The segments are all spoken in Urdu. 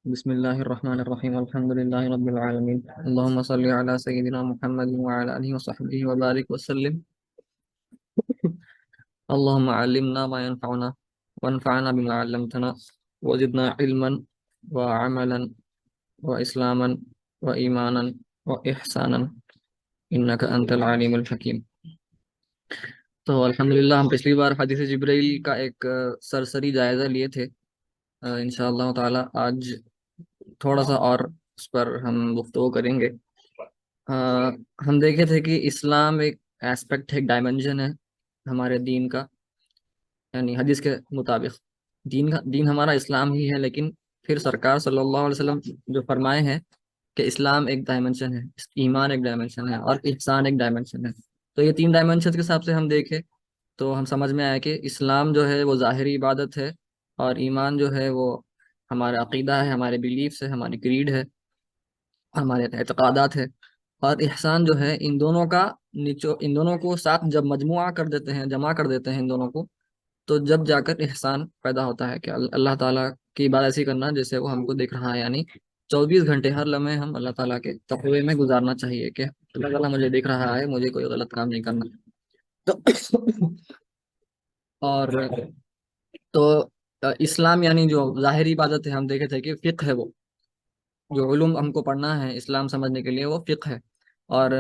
بسم الله الرحمن الرحيم الحمد لله رب العالمين اللهم صل على سيدنا محمد وعلى آله وصحبه وبارك وسلم. اللهم علمنا ما ينفعنا وانفعنا بما علمتنا وزدنا علما وعملا وإسلاما وإيمانا وإحسانا إنك أنت العليم الحكيم. تو الحمدللہ ہم پچھلی بار حدیث جبرائیل کا ایک سرسری جائزہ لیے تھے. انشاءاللہ تعالی آج تھوڑا سا اور اس پر ہم گفتگو کریں گے. ہم دیکھے تھے کہ اسلام ایک ایسپیکٹ ہے، ایک ڈائمنشن ہے ہمارے دین کا. یعنی حدیث کے مطابق دین ہمارا اسلام ہی ہے، لیکن پھر سرکار صلی اللہ علیہ وسلم جو فرمائے ہیں کہ اسلام ایک ڈائمنشن ہے، ایمان ایک ڈائمنشن ہے، اور احسان ایک ڈائمنشن ہے. تو یہ تین ڈائمنشن کے حساب سے ہم دیکھیں تو ہم سمجھ میں آیا کہ اسلام جو ہے وہ ظاہری عبادت ہے، اور ایمان جو ہے وہ ہمارا عقیدہ ہے، ہمارے بلیفس ہے، ہماری کریڈ ہے، ہمارے اعتقادات ہے. اور احسان جو ہے ان دونوں کو ساتھ جب مجموعہ کر دیتے ہیں، جمع کر دیتے ہیں ان دونوں کو، تو جب جا کر احسان پیدا ہوتا ہے کہ اللہ تعالیٰ کی عبادت ایسی کرنا جیسے وہ ہم کو دیکھ رہا ہے. یعنی 24 گھنٹے ہر لمحے ہم اللہ تعالیٰ کے تقوی میں گزارنا چاہیے کہ اللہ تعالیٰ مجھے دیکھ رہا ہے، مجھے کوئی غلط کام نہیں کرنا. تو اور تو اسلام یعنی جو ظاہری عبادت ہے، ہم دیکھے تھے کہ فقہ ہے، وہ جو علوم ہم کو پڑھنا ہے اسلام سمجھنے کے لیے وہ فقہ ہے. اور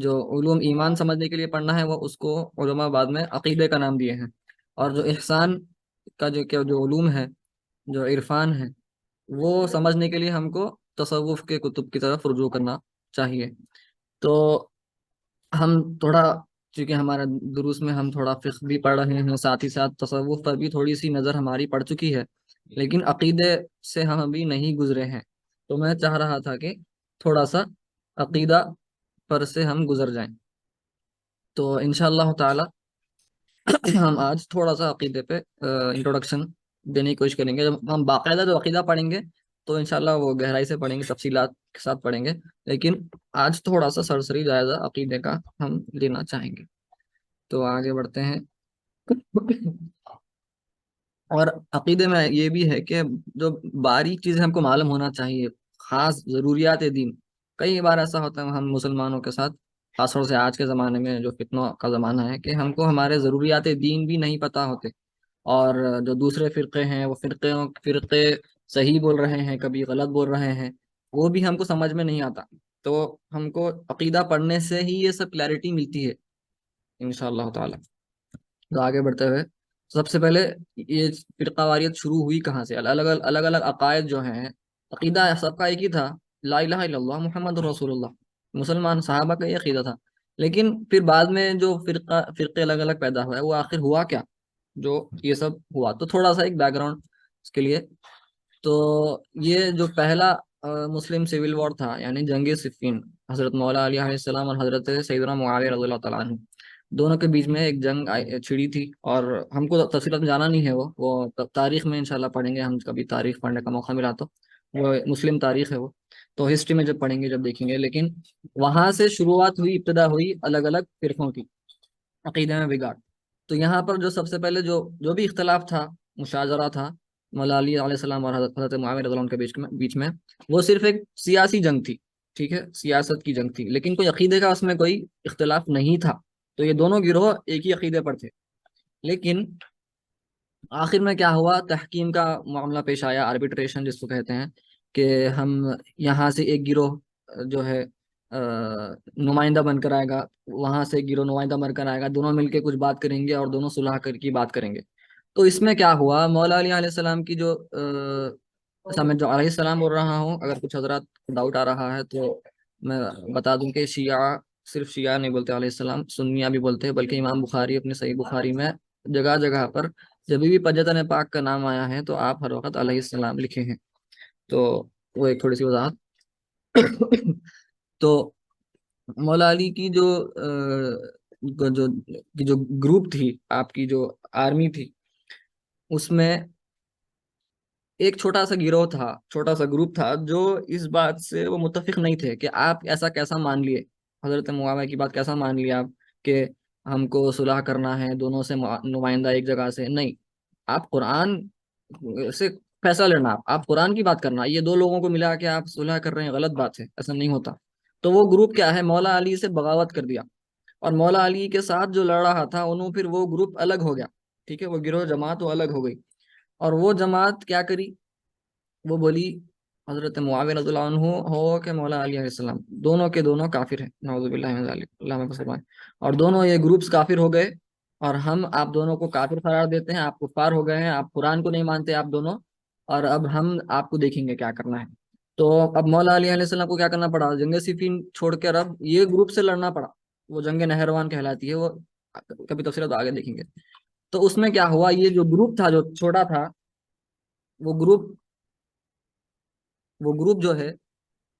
جو علوم ایمان سمجھنے کے لیے پڑھنا ہے وہ اس کو علماء بعد میں عقیدے کا نام دیے ہیں. اور جو احسان کا جو علوم ہے، جو عرفان ہے، وہ سمجھنے کے لیے ہم کو تصوف کے کتب کی طرف رجوع کرنا چاہیے. تو ہم تھوڑا، چونکہ ہمارا دروس میں ہم تھوڑا فقہ بھی پڑھ رہے ہیں، ساتھ ہی ساتھ تصوف پر بھی تھوڑی سی نظر ہماری پڑ چکی ہے، لیکن عقیدے سے ہم ابھی نہیں گزرے ہیں. تو میں چاہ رہا تھا کہ تھوڑا سا عقیدہ پر سے ہم گزر جائیں. تو انشاءاللہ تعالی ہم آج تھوڑا سا عقیدے پہ انٹروڈکشن دینے کی کوشش کریں گے. جب ہم باقاعدہ جو عقیدہ پڑھیں گے تو انشاءاللہ وہ گہرائی سے پڑھیں گے، تفصیلات کے ساتھ پڑھیں گے، لیکن آج تھوڑا سا سرسری جائزہ عقیدے کا ہم لینا چاہیں گے. تو آگے بڑھتے ہیں. اور عقیدے میں یہ بھی ہے کہ جو باریک چیزیں ہم کو معلوم ہونا چاہیے، خاص ضروریات دین. کئی بار ایسا ہوتا ہے ہم مسلمانوں کے ساتھ، خاص طور سے آج کے زمانے میں جو فتنوں کا زمانہ ہے، کہ ہم کو ہمارے ضروریات دین بھی نہیں پتہ ہوتے. اور جو دوسرے فرقے ہیں وہ فرقے صحیح بول رہے ہیں، کبھی غلط بول رہے ہیں، وہ بھی ہم کو سمجھ میں نہیں آتا. تو ہم کو عقیدہ پڑھنے سے ہی یہ سب کلیئرٹی ملتی ہے انشاءاللہ تعالی. تو آگے بڑھتے ہوئے، سب سے پہلے یہ فرقہ واریت شروع ہوئی کہاں سے؟ الگ الگ عقائد جو ہیں، عقیدہ سب کا ایک ہی تھا، لا الہ الا اللہ محمد رسول اللہ. مسلمان صحابہ کا یہ عقیدہ تھا. لیکن پھر بعد میں جو فرقے الگ الگ پیدا ہوا ہے، وہ آخر ہوا کیا جو یہ سب ہوا؟ تو تھوڑا سا ایک بیک گراؤنڈ اس کے لیے. تو یہ جو پہلا مسلم سول وار تھا، یعنی جنگ صفین، حضرت مولا علی علیہ السلام اور حضرت سیدنا معاویہ رضی اللہ تعالیٰ عنہ دونوں کے بیچ میں ایک جنگ چھڑی تھی. اور ہم کو تفصیلات میں جانا نہیں ہے، وہ تاریخ میں انشاءاللہ پڑھیں گے. ہم کبھی تاریخ پڑھنے کا موقع ملا تو وہ مسلم تاریخ ہے، وہ تو ہسٹری میں جب پڑھیں گے جب دیکھیں گے. لیکن وہاں سے شروعات ہوئی، ابتدا ہوئی الگ الگ فرقوں کی، عقیدے میں بگاڑ. تو یہاں پر جو سب سے پہلے جو بھی اختلاف تھا، مشاجرہ تھا مولا علی علیہ السلام اور حضرت معاویہ رضی اللہ عنہ کے بیچ میں، وہ صرف ایک سیاسی جنگ تھی. ٹھیک ہے، سیاست کی جنگ تھی، لیکن کوئی عقیدے کا اس میں کوئی اختلاف نہیں تھا. تو یہ دونوں گروہ ایک ہی عقیدے پر تھے. لیکن آخر میں کیا ہوا؟ تحکیم کا معاملہ پیش آیا، آربیٹریشن جس کو کہتے ہیں، کہ ہم یہاں سے ایک گروہ جو ہے نمائندہ بن کر آئے گا، وہاں سے ایک گروہ نمائندہ بن کر آئے گا، دونوں مل کے کچھ بات کریں گے اور دونوں صلح کر کی بات کریں گے. تو اس میں کیا ہوا؟ مولا علی علیہ السلام کی جو میں جو علیہ السلام بول رہا ہوں، اگر کچھ حضرات ڈاؤٹ آ رہا ہے تو میں بتا دوں کہ شیعہ صرف شیعہ نہیں بولتے علیہ السلام، سنیہ بھی بولتے ہیں. بلکہ امام بخاری اپنے صحیح بخاری میں جگہ جگہ پر جب بھی پجتن پاک کا نام آیا ہے تو آپ ہر وقت علیہ السلام لکھے ہیں. تو وہ ایک تھوڑی سی وضاحت. تو مولا علی کی جو گروپ تھی، آپ کی جو آرمی تھی، اس میں ایک چھوٹا سا گروہ تھا، چھوٹا سا گروپ تھا، جو اس بات سے وہ متفق نہیں تھے کہ آپ ایسا کیسا مان لیے، حضرت معاویہ کی بات کیسا مان لیا آپ کہ ہم کو صلح کرنا ہے دونوں سے نمائندہ ایک جگہ سے. نہیں، آپ قرآن سے فیصلہ لینا، آپ قرآن کی بات کرنا، یہ دو لوگوں کو ملا کے آپ صلح کر رہے ہیں، غلط بات ہے، ایسا نہیں ہوتا۔ تو وہ گروپ کیا ہے، مولا علی سے بغاوت کر دیا، اور مولا علی کے ساتھ جو لڑ رہا تھا انہوں پھر وہ گروپ الگ ہو گیا، ٹھیک ہے، وہ گروہ جماعت وہ الگ ہو گئی، اور وہ جماعت کیا کری، وہ بولی حضرت معاویہ رضی اللہ عنہ ہو کہ مولا علی علیہ السلام، دونوں کے دونوں کافر ہیں، نعوذ باللہ من ذلک، اللہ ہمیں فرمائے، اور دونوں یہ گروپس کافر ہو گئے، اور ہم آپ دونوں کو کافر قرار دیتے ہیں، آپ کفار ہو گئے ہیں، آپ قرآن کو نہیں مانتے آپ دونوں، اور اب ہم آپ کو دیکھیں گے کیا کرنا ہے۔ تو اب مولا علی علیہ السلام کو کیا کرنا پڑا، جنگ صفین چھوڑ کر اب یہ گروپ سے لڑنا پڑا، وہ جنگ نہروان کہلاتی ہے، وہ کبھی تفصیلات آگے دیکھیں گے۔ تو اس میں کیا ہوا، یہ جو گروپ تھا جو چھوٹا تھا، وہ گروپ وہ گروپ جو ہے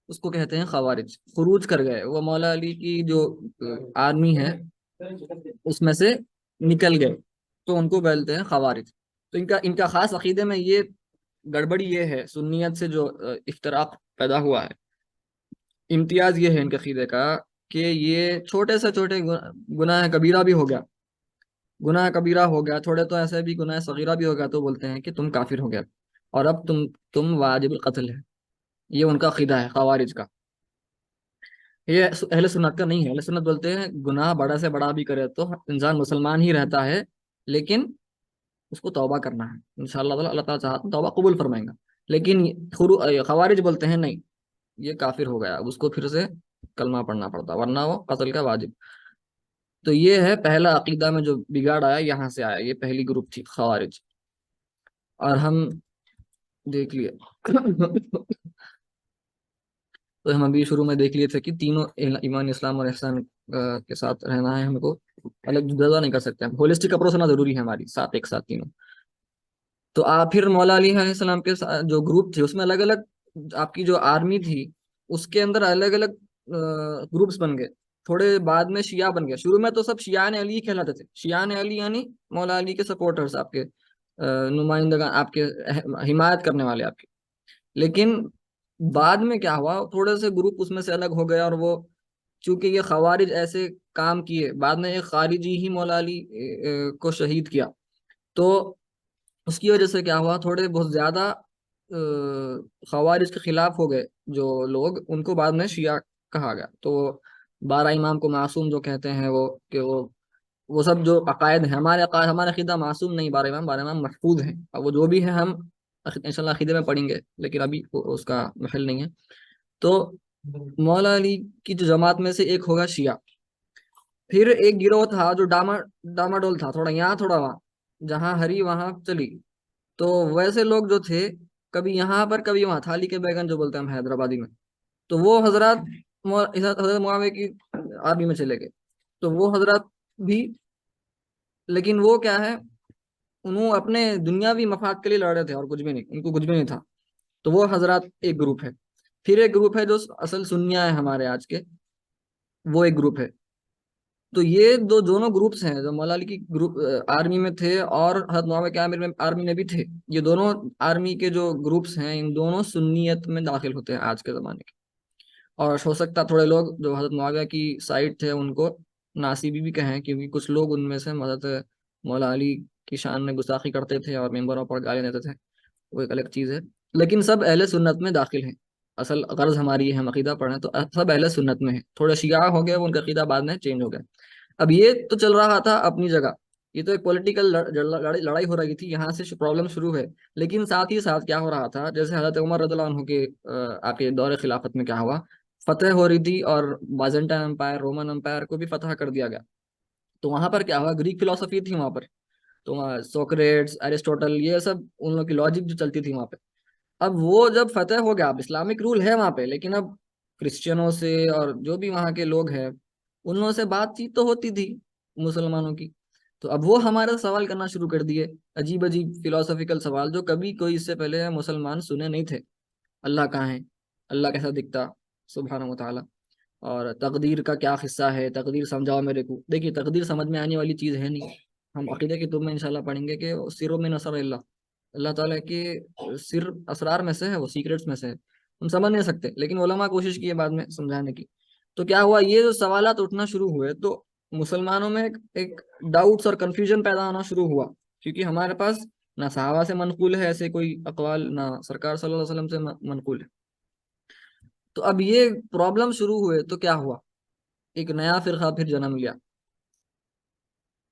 اس کو کہتے ہیں خوارج، خروج کر گئے، وہ مولا علی کی جو آرمی ہے اس میں سے نکل گئے، تو ان کو بولتے ہیں خوارج۔ تو ان کا خاص عقیدے میں یہ گڑبڑی یہ ہے، سنیت سے جو افتراق پیدا ہوا ہے، امتیاز یہ ہے ان کے عقیدے کا کہ یہ چھوٹے سے چھوٹے گناہ کبیرہ بھی ہو گیا، گناہ کبیرہ ہو گیا، تھوڑے تو ایسے بھی گناہ صغیرہ بھی ہو گیا، تو بولتے ہیں کہ تم کافر ہو گیا، اور اب تم واجب القتل ہے، یہ ان کا عقیدہ ہے خوارج کا۔ یہ اہل سنت کا نہیں ہے، اہل سنت بولتے ہیں گناہ بڑا سے بڑا بھی کرے تو انسان مسلمان ہی رہتا ہے، لیکن اس کو توبہ کرنا ہے، انشاءاللہ تعالی اللہ تعالیٰ چاہا تو توبہ قبول فرمائیں گا۔ لیکن خوارج بولتے ہیں نہیں، یہ کافر ہو گیا، اب اس کو پھر سے کلمہ پڑھنا پڑتا، ورنہ وہ قتل کا واجب۔ تو یہ ہے پہلا عقیدہ میں جو بگاڑ آیا، یہاں سے آیا، یہ پہلی گروپ تھی خوارج۔ اور ہم دیکھ لیے تو ہم ابھی شروع میں دیکھ لیے تھے کہ تینوں ایمان، اسلام اور احسان کے ساتھ رہنا ہے، ہم کو الگ جدا نہیں کر سکتے، ہولسٹک اپروچ ہونا ضروری ہے ہماری ساتھ، ایک ساتھ تینوں۔ تو آپ پھر مولا علی علیہ السلام کے جو گروپ تھے اس میں الگ الگ، آپ کی جو آرمی تھی اس کے اندر الگ الگ گروپس بن گئے، تھوڑے بعد میں شیعہ بن گئے، شروع میں تو سب شیعان علی کہلاتے تھے، شیعان علی یعنی مولا علی کے سپورٹرز، آپ کے نمائندگان، آپ کے حمایت کرنے والے آپ کے۔ لیکن بعد میں کیا ہوا، تھوڑے سے گروپ اس میں سے الگ ہو گئے، اور وہ چونکہ یہ خوارج ایسے کام کیے، بعد میں ایک خارجی ہی مولا علی کو شہید کیا، تو اس کی وجہ سے کیا ہوا، تھوڑے بہت زیادہ خوارج کے خلاف ہو گئے جو لوگ، ان کو بعد میں شیعہ کہا گیا۔ تو 12 امام کو معصوم جو کہتے ہیں، وہ کہ وہ سب جو عقائد ہیں، ہمارے عقائد، ہمارا عقیدہ معصوم نہیں، 12 امام محفوظ ہیں، اب وہ جو بھی ہیں ہم انشاءاللہ عقیدے میں پڑھیں گے، لیکن ابھی اس کا محل نہیں ہے۔ تو مولا علی کی جو جماعت میں سے ایک ہوگا شیعہ، پھر ایک گروہ تھا جو ڈاما ڈول تھا، تھوڑا یہاں تھوڑا وہاں، جہاں ہری وہاں چلی، تو ویسے لوگ جو تھے کبھی یہاں پر کبھی وہاں، تھالی کے بیگن جو بولتے ہیں ہم حیدرآبادی میں، تو وہ حضرات حضرت معاویہ کی آرمی میں چلے گئے، تو وہ حضرات بھی، لیکن وہ کیا ہے، انہوں اپنے دنیاوی مفاد کے لیے لڑ رہے تھے، اور کچھ بھی نہیں، ان کو کچھ بھی نہیں تھا، تو وہ حضرات ایک گروپ ہے۔ پھر ایک گروپ ہے جو اصل سنیاں ہیں ہمارے آج کے، وہ ایک گروپ ہے۔ تو یہ دونوں گروپس ہیں جو مولا علی کی گروپ آرمی میں تھے، اور حضرت معاویہ کی آرمی میں بھی تھے، یہ دونوں آرمی کے جو گروپس ہیں، ان دونوں سنیت میں داخل ہوتے ہیں آج کے زمانے کے۔ اور ہو سکتا تھوڑے لوگ جو حضرت معاویہ کی سائڈ تھے ان کو ناصبی بھی کہیں، کیونکہ کچھ لوگ ان میں سے حضرت مولا علی کی شان میں گستاخی کرتے تھے اور ممبروں پر گالیاں دیتے تھے، وہ ایک الگ چیز ہے، لیکن سب اہل سنت میں داخل ہیں۔ اصل غرض ہماری ہے، ہم عقیدہ پڑھیں تو سب اہل سنت میں ہیں، تھوڑے شیعہ ہو گئے، ان کا عقیدہ بعد میں چینج ہو گیا۔ اب یہ تو چل رہا تھا اپنی جگہ، یہ تو ایک پولیٹیکل لڑائی ہو رہی تھی، یہاں سے پرابلم شروع ہے، لیکن ساتھ ہی ساتھ کیا ہو رہا تھا، جیسے حضرت عمر رضی اللہ عنہ کے آپ کے دور خلافت میں کیا ہوا، فتح ہو رہی تھی، اور بازنٹائن امپائر، رومن امپائر کو بھی فتح کر دیا گیا، تو وہاں پر کیا ہوا، گریک فلسفی تھی وہاں پر، تو وہاں سوکریٹس، ایرسٹوٹل، یہ سب ان لوگ کی لاجک جو چلتی تھی وہاں پہ، اب وہ جب فتح ہو گیا، اب اسلامک رول ہے وہاں پہ، لیکن اب کرسچنوں سے اور جو بھی وہاں کے لوگ ہیں ان لوگوں سے بات چیت تو ہوتی تھی مسلمانوں کی، تو اب وہ ہمارا سوال کرنا شروع کر دیے، عجیب عجیب فلاسفیکل سوال جو کبھی کوئی اس سے پہلے مسلمان سنے نہیں تھے، اللہ کہاں ہے، اللہ کیسا دکھتا، سبحانہ و تعالی، اور تقدیر کا کیا قصہ ہے، تقدیر سمجھاؤ میرے کو۔ دیکھیے تقدیر سمجھ میں آنے والی چیز ہے نہیں، ہم عقیدہ کی تم میں انشاءاللہ پڑھیں گے کہ سروں میں نصر اللہ، اللہ تعالیٰ کے سر اسرار میں سے ہے، وہ سیکریٹس میں سے ہے، ہم سمجھ نہیں سکتے، لیکن علماء کوشش کی ہے بعد میں سمجھانے کی۔ تو کیا ہوا، یہ جو سوالات اٹھنا شروع ہوئے تو مسلمانوں میں ایک ڈاؤٹس اور کنفیوژن پیدا ہونا شروع ہوا، کیونکہ ہمارے پاس نہ صحابہ سے منقول ہے ایسے کوئی اقوال، نہ سرکار صلی اللہ علیہ وسلم سے منقول ہے۔ تو اب یہ پرابلم شروع ہوئے تو کیا ہوا، ایک نیا فرقہ پھر جنم لیا۔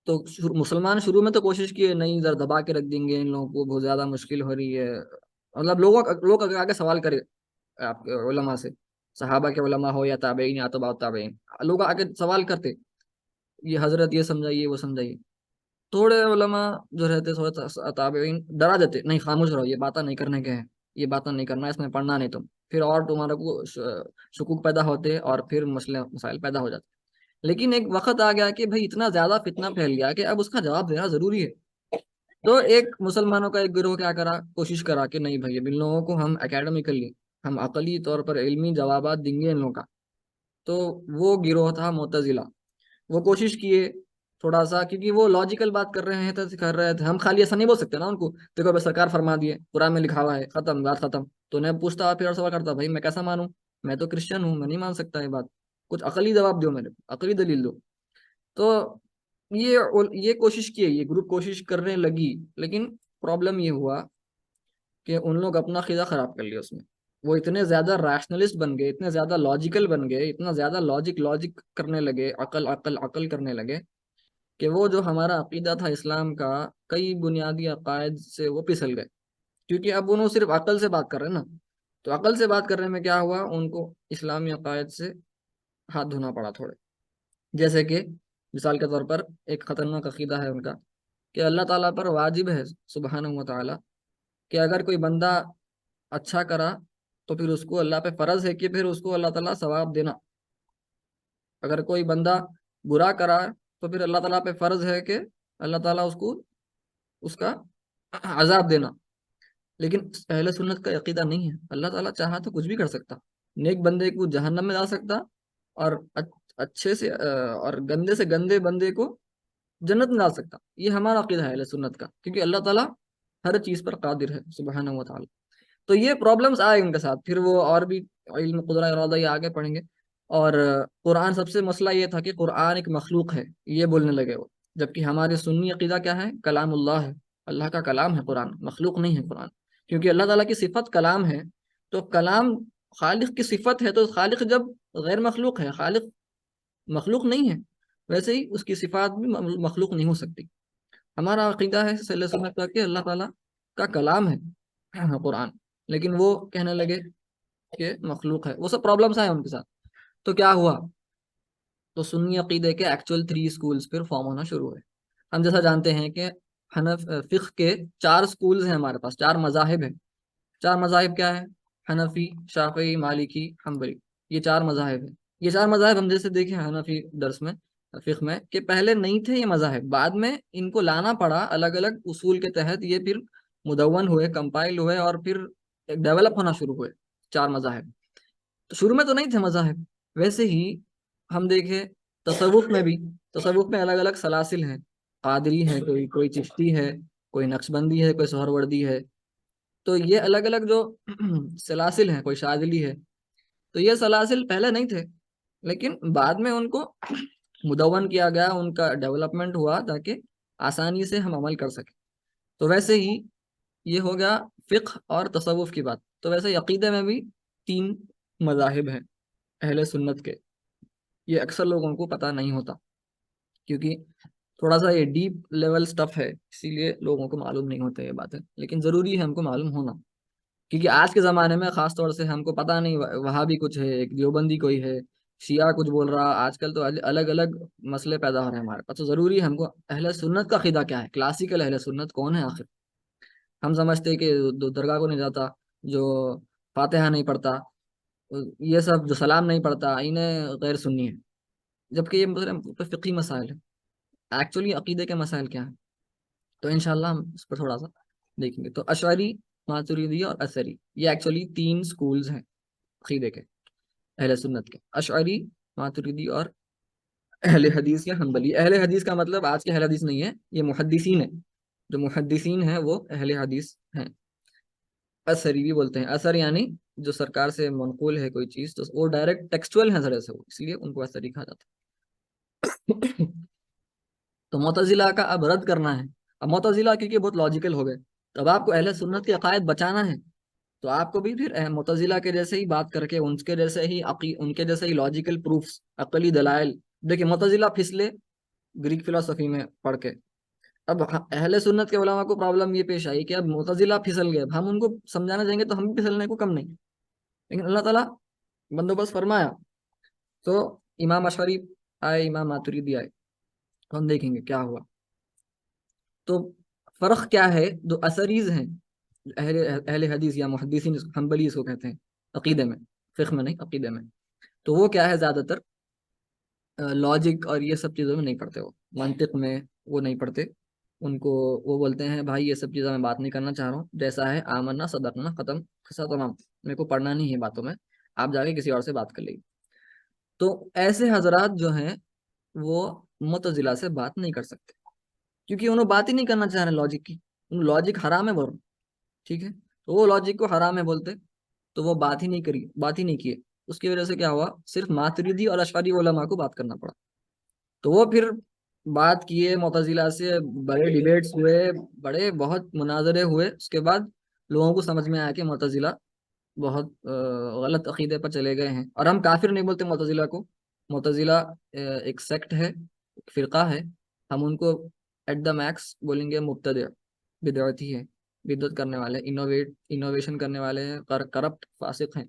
تو مسلمان شروع میں تو کوشش کیے نہیں ذرا دبا کے رکھ دیں گے ان لوگوں کو، بہت زیادہ مشکل ہو رہی ہے، مطلب لوگ آگے سوال کرے آپ کے علماء سے، صحابہ کے علماء ہو یا تابعین یا تبع تابعین، لوگ آگے سوال کرتے، یہ حضرت یہ سمجھائیے وہ سمجھائیے۔ تھوڑے علماء جو رہتے تھوڑے تابعین ڈرا دیتے، نہیں خاموش رہو، یہ باتیں نہیں کرنے کے ہیں، یہ باتیں نہیں کرنا، اس میں پڑھنا نہیں تم، پھر اور تمہارے کو شکوک پیدا ہوتے اور پھر مسائل پیدا ہو جاتے۔ لیکن ایک وقت آ گیا کہ بھائی اتنا زیادہ فتنہ پھیل گیا کہ اب اس کا جواب دینا ضروری ہے۔ تو ایک مسلمانوں کا ایک گروہ کیا کرا، کوشش کرا کہ نہیں بھائی ان لوگوں کو ہم اکیڈمیکلی، ہم عقلی طور پر علمی جوابات دیں گے ان لوگوں کا۔ تو وہ گروہ تھا معتزلہ۔ وہ کوشش کیے تھوڑا سا، کیونکہ وہ لاجیکل بات کر رہے ہیں تو کر رہے تھے، ہم خالی ایسا نہیں بول سکتے نا ان کو، دیکھو بھائی سرکار فرما دیے، قرآن میں لکھا ہوا ہے، ختم بات ختم۔ تو انہیں پوچھتا پھر اور سوال کرتا، بھائی میں کیسا مانوں، میں تو کرسچن ہوں، میں نہیں مان سکتا یہ بات، کچھ عقلی جواب دو، میرے عقلی دلیل دو۔ تو یہ کوشش کی، یہ گروپ کوشش کرنے لگی، لیکن پرابلم یہ ہوا کہ ان لوگ اپنا خدا خراب کر لیا اس میں۔ وہ اتنے زیادہ ریشنلسٹ بن گئے، اتنے زیادہ لاجیکل بن گئے، اتنا زیادہ لاجک کرنے لگے، عقل عقل عقل کرنے لگے، کہ وہ جو ہمارا عقیدہ تھا اسلام کا، کئی بنیادی عقائد سے وہ پھسل گئے، کیونکہ اب انہوں صرف عقل سے بات کر رہے ہیں نا۔ تو عقل سے بات کرنے میں کیا ہوا، ان کو اسلامی عقائد سے ہاتھ دھونا پڑا تھوڑے۔ جیسے کہ مثال کے طور پر ایک خطرناک عقیدہ ہے ان کا کہ اللہ تعالیٰ پر واجب ہے سبحانہ و تعالیٰ کہ اگر کوئی بندہ اچھا کرا تو پھر اس کو اللہ پہ فرض ہے کہ پھر اس کو اللہ تعالیٰ ثواب دینا، اگر کوئی بندہ برا کرا تو پھر اللہ تعالیٰ پہ فرض ہے کہ اللہ تعالیٰ اس کو اس کا عذاب دینا۔ لیکن اہل سنت کا عقیدہ نہیں ہے، اللہ تعالیٰ چاہا تو کچھ بھی کر سکتا، نیک بندے کو جہنم میں ڈال سکتا، اور اچھے سے اور گندے سے گندے بندے کو جنت میں ڈال سکتا۔ یہ ہمارا عقیدہ ہے اہل سنت کا، کیونکہ اللہ تعالیٰ ہر چیز پر قادر ہے سبحانہ و تعالیٰ۔ تو یہ پرابلمس آئے ان کے ساتھ، پھر وہ اور بھی علم قدرہ ارادہ یہ آگے پڑھیں گے۔ اور قرآن، سب سے مسئلہ یہ تھا کہ قرآن ایک مخلوق ہے، یہ بولنے لگے وہ، جبکہ ہمارے سنی عقیدہ کیا ہے، کلام اللہ ہے، اللہ کا کلام ہے قرآن، مخلوق نہیں ہے قرآن، کیونکہ اللہ تعالیٰ کی صفت کلام ہے۔ تو کلام خالق کی صفت ہے، تو خالق جب غیر مخلوق ہے، خالق مخلوق نہیں ہے، ویسے ہی اس کی صفات بھی مخلوق نہیں ہو سکتی۔ ہمارا عقیدہ ہے صلی اللہ علیہ وسلم کا کہ اللہ تعالیٰ کا کلام ہے قرآن، لیکن وہ کہنے لگے کہ مخلوق ہے۔ وہ سب پرابلمس آئے ان کے ساتھ۔ تو کیا ہوا، تو سنی عقیدے کے ایکچوئل 3 سکولز پھر فارم ہونا شروع ہوئے۔ ہم جیسا جانتے ہیں کہ فقہ کے 4 سکولز ہیں ہمارے پاس، 4 مذاہب ہیں۔ 4 مذاہب کیا ہے، حنفی، شافعی، مالکی، حنبلی، یہ 4 مذاہب ہیں۔ یہ 4 مذاہب ہم جیسے دیکھیں حنفی درس میں، فقہ میں، کہ پہلے نہیں تھے یہ مذاہب، بعد میں ان کو لانا پڑا الگ الگ اصول کے تحت، یہ پھر مدون ہوئے، کمپائل ہوئے، اور پھر ڈیولپ ہونا شروع ہوئے 4 مذاہب۔ تو شروع میں تو نہیں تھے مذاہب۔ ویسے ہی ہم دیکھیں تصوف میں بھی، تصوف میں الگ الگ سلاسل ہیں، قادری ہے، کوئی چشتی ہے، کوئی نقشبندی ہے، کوئی سہروردی ہے۔ تو یہ الگ الگ جو سلاسل ہیں، کوئی شاذلی ہے، تو یہ سلاسل پہلے نہیں تھے، لیکن بعد میں ان کو مدون کیا گیا، ان کا ڈیولپمنٹ ہوا تاکہ آسانی سے ہم عمل کر سکیں۔ تو ویسے ہی یہ ہو گیا فقہ اور تصوف کی بات۔ تو ویسے ہی عقیدے میں بھی 3 مذاہب ہیں اہل سنت کے، یہ اکثر لوگوں کو پتہ نہیں ہوتا، کیونکہ تھوڑا سا یہ ڈیپ لیول سٹف ہے، اسی لیے لوگوں کو معلوم نہیں ہوتے یہ باتیں، لیکن ضروری ہے ہم کو معلوم ہونا، کیونکہ آج کے زمانے میں خاص طور سے ہم کو پتہ نہیں، وہاں بھی کچھ ہے، ایک دیوبندی کوئی ہے، شیعہ کچھ بول رہا، آج کل تو الگ الگ مسئلے پیدا ہو رہے ہیں ہمارے پاس۔ تو ضروری ہے ہم کو اہل سنت کا عقیدہ کیا ہے، کلاسیکل اہل سنت کون ہے آخر۔ ہم سمجھتے ہیں کہ درگاہ کو نہیں جاتا، جو فاتحہ نہیں پڑھتا، یہ سب جو سلام نہیں پڑھتا، انہیں غیر سنی ہے، جبکہ یہ مطلب فقہی مسائل ہے۔ ایکچولی عقیدے کے مسائل کیا ہیں، تو انشاءاللہ ہم اس پر تھوڑا سا دیکھیں گے۔ تو اشعری، ماتریدی اور اثری، یہ ایکچولی 3 سکولز ہیں عقیدے کے اہل سنت کے، اشعری، ماتریدی اور اہل حدیث یا حنبلی۔ اہل حدیث کا مطلب آج کے اہل حدیث نہیں ہے، یہ محدثین ہیں، جو محدثین ہیں وہ اہل حدیث ہیں۔ اثری بھی بولتے ہیں، اثر یعنی جو سرکار سے منقول ہے کوئی چیز، تو وہ ڈائریکٹ ٹیکسچوئل ہے ذرا سے، وہ اس لیے ان کو اثری کہا جاتا ہے۔ تو معتزلہ کا اب رد کرنا ہے۔ اب معتزلہ کیونکہ بہت لاجیکل ہو گئے، تو اب آپ کو اہل سنت کے عقائد بچانا ہے تو آپ کو بھی پھر معتزلہ کے جیسے ہی بات کر کے ان کے جیسے ہی لاجیکل پروفس، عقلی دلائل. دیکھیں معتزلہ پھسلے گریک فلسفی میں پڑھ کے. اب اہل سنت کے علماء کو پرابلم یہ پیش آئی کہ اب معتزلہ پھسل گئے، اب ہم ان کو سمجھانا چاہیں گے تو ہم بھی پھسلنے کو کم نہیں. لیکن اللہ تعالیٰ بندوبست فرمایا تو امام اشعری آئے، امام ماتریدی آئے، تو ہم دیکھیں گے کیا ہوا. تو فرق کیا ہے؟ جو اثریز ہیں، اہل حدیث یا محدثین حنبلی اس کو کہتے ہیں عقیدے میں، فقہ میں نہیں، عقیدے میں. تو وہ کیا ہے، زیادہ تر لاجک اور یہ سب چیزوں میں نہیں پڑھتے، وہ منطق میں وہ نہیں پڑھتے. ان کو وہ بولتے ہیں بھائی یہ سب چیزیں میں بات نہیں کرنا چاہ رہا ہوں، جیسا ہے آمنا صدقنا ختم قصہ تمام، میرے کو پڑھنا نہیں ہے باتوں میں، آپ جا کے کسی اور سے بات کر لیجیے. تو ایسے حضرات جو ہیں وہ معتزلہ سے بات نہیں کر سکتے، کیونکہ انہوں بات ہی نہیں کرنا چاہ رہے لاجک کی. لاجک حرام ہے بولو، ٹھیک ہے، تو وہ لاجک کو حرام ہے بولتے، تو وہ بات ہی نہیں کیے. اس کی وجہ سے کیا ہوا، صرف ماتریدی اور اشعری علماء کو بات کرنا پڑا. تو وہ پھر بات کیے معتزلہ سے، بڑے ڈیبیٹس ہوئے، بڑے بہت مناظرے ہوئے. اس کے بعد لوگوں کو سمجھ میں آیا کہ معتزلہ بہت غلط عقیدے پر چلے گئے ہیں. اور ہم کافر نہیں بولتے معتزلہ کو، معتزلہ ایک سیکٹ ہے، ایک فرقہ ہے. ہم ان کو ایٹ دا میکس بولیں گے مبتدع، بدعتی ہے، بدعت کرنے والے، انوویشن کرنے والے ہیں، کرپٹ فاسق ہیں.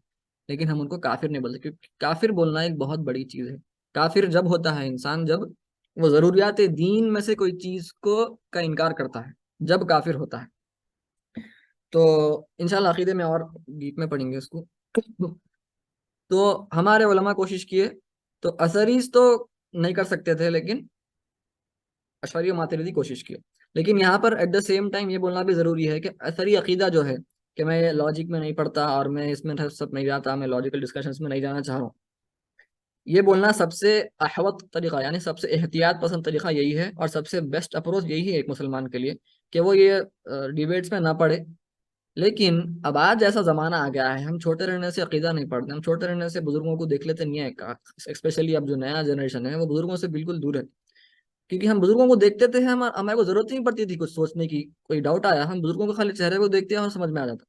لیکن ہم ان کو کافر نہیں بولتے، کیونکہ کافر بولنا ایک بہت بڑی چیز ہے. کافر جب ہوتا ہے انسان جب وہ ضروریات دین میں سے کوئی چیز کا انکار کرتا ہے، جب کافر ہوتا ہے. تو انشاءاللہ عقیدے میں اور ڈیپ میں پڑھیں گے اس کو. تو ہمارے علماء کوشش کیے، تو اثریز تو نہیں کر سکتے تھے، لیکن اشعری و ماتریدی کوشش کی. لیکن یہاں پر ایٹ دا سیم ٹائم یہ بولنا بھی ضروری ہے کہ اثری عقیدہ جو ہے کہ میں لاجک میں نہیں پڑھتا اور میں اس میں سب نہیں جاتا، میں لاجیکل ڈسکشنز میں نہیں جانا چاہ رہا ہوں، یہ بولنا سب سے احوط طریقہ، یعنی سب سے احتیاط پسند طریقہ یہی ہے، اور سب سے بیسٹ اپروچ یہی ہے ایک مسلمان کے لیے کہ وہ یہ ڈیبیٹس میں نہ پڑھے. لیکن اب آج ایسا زمانہ آ گیا ہے، ہم چھوٹے رہنے سے عقیدہ نہیں پڑھتے، ہم چھوٹے رہنے سے بزرگوں کو دیکھ لیتے نہیں ہیں. اسپیشلی اب جو نیا جنریشن ہے وہ بزرگوں سے بالکل دور ہے، کیونکہ ہم بزرگوں کو دیکھتے تھے، ہمیں کو ضرورت نہیں پڑتی تھی کچھ سوچنے کی. کوئی ڈاؤٹ آیا ہم بزرگوں کو خالی چہرے کو دیکھتے ہیں اور سمجھ میں آ جاتا.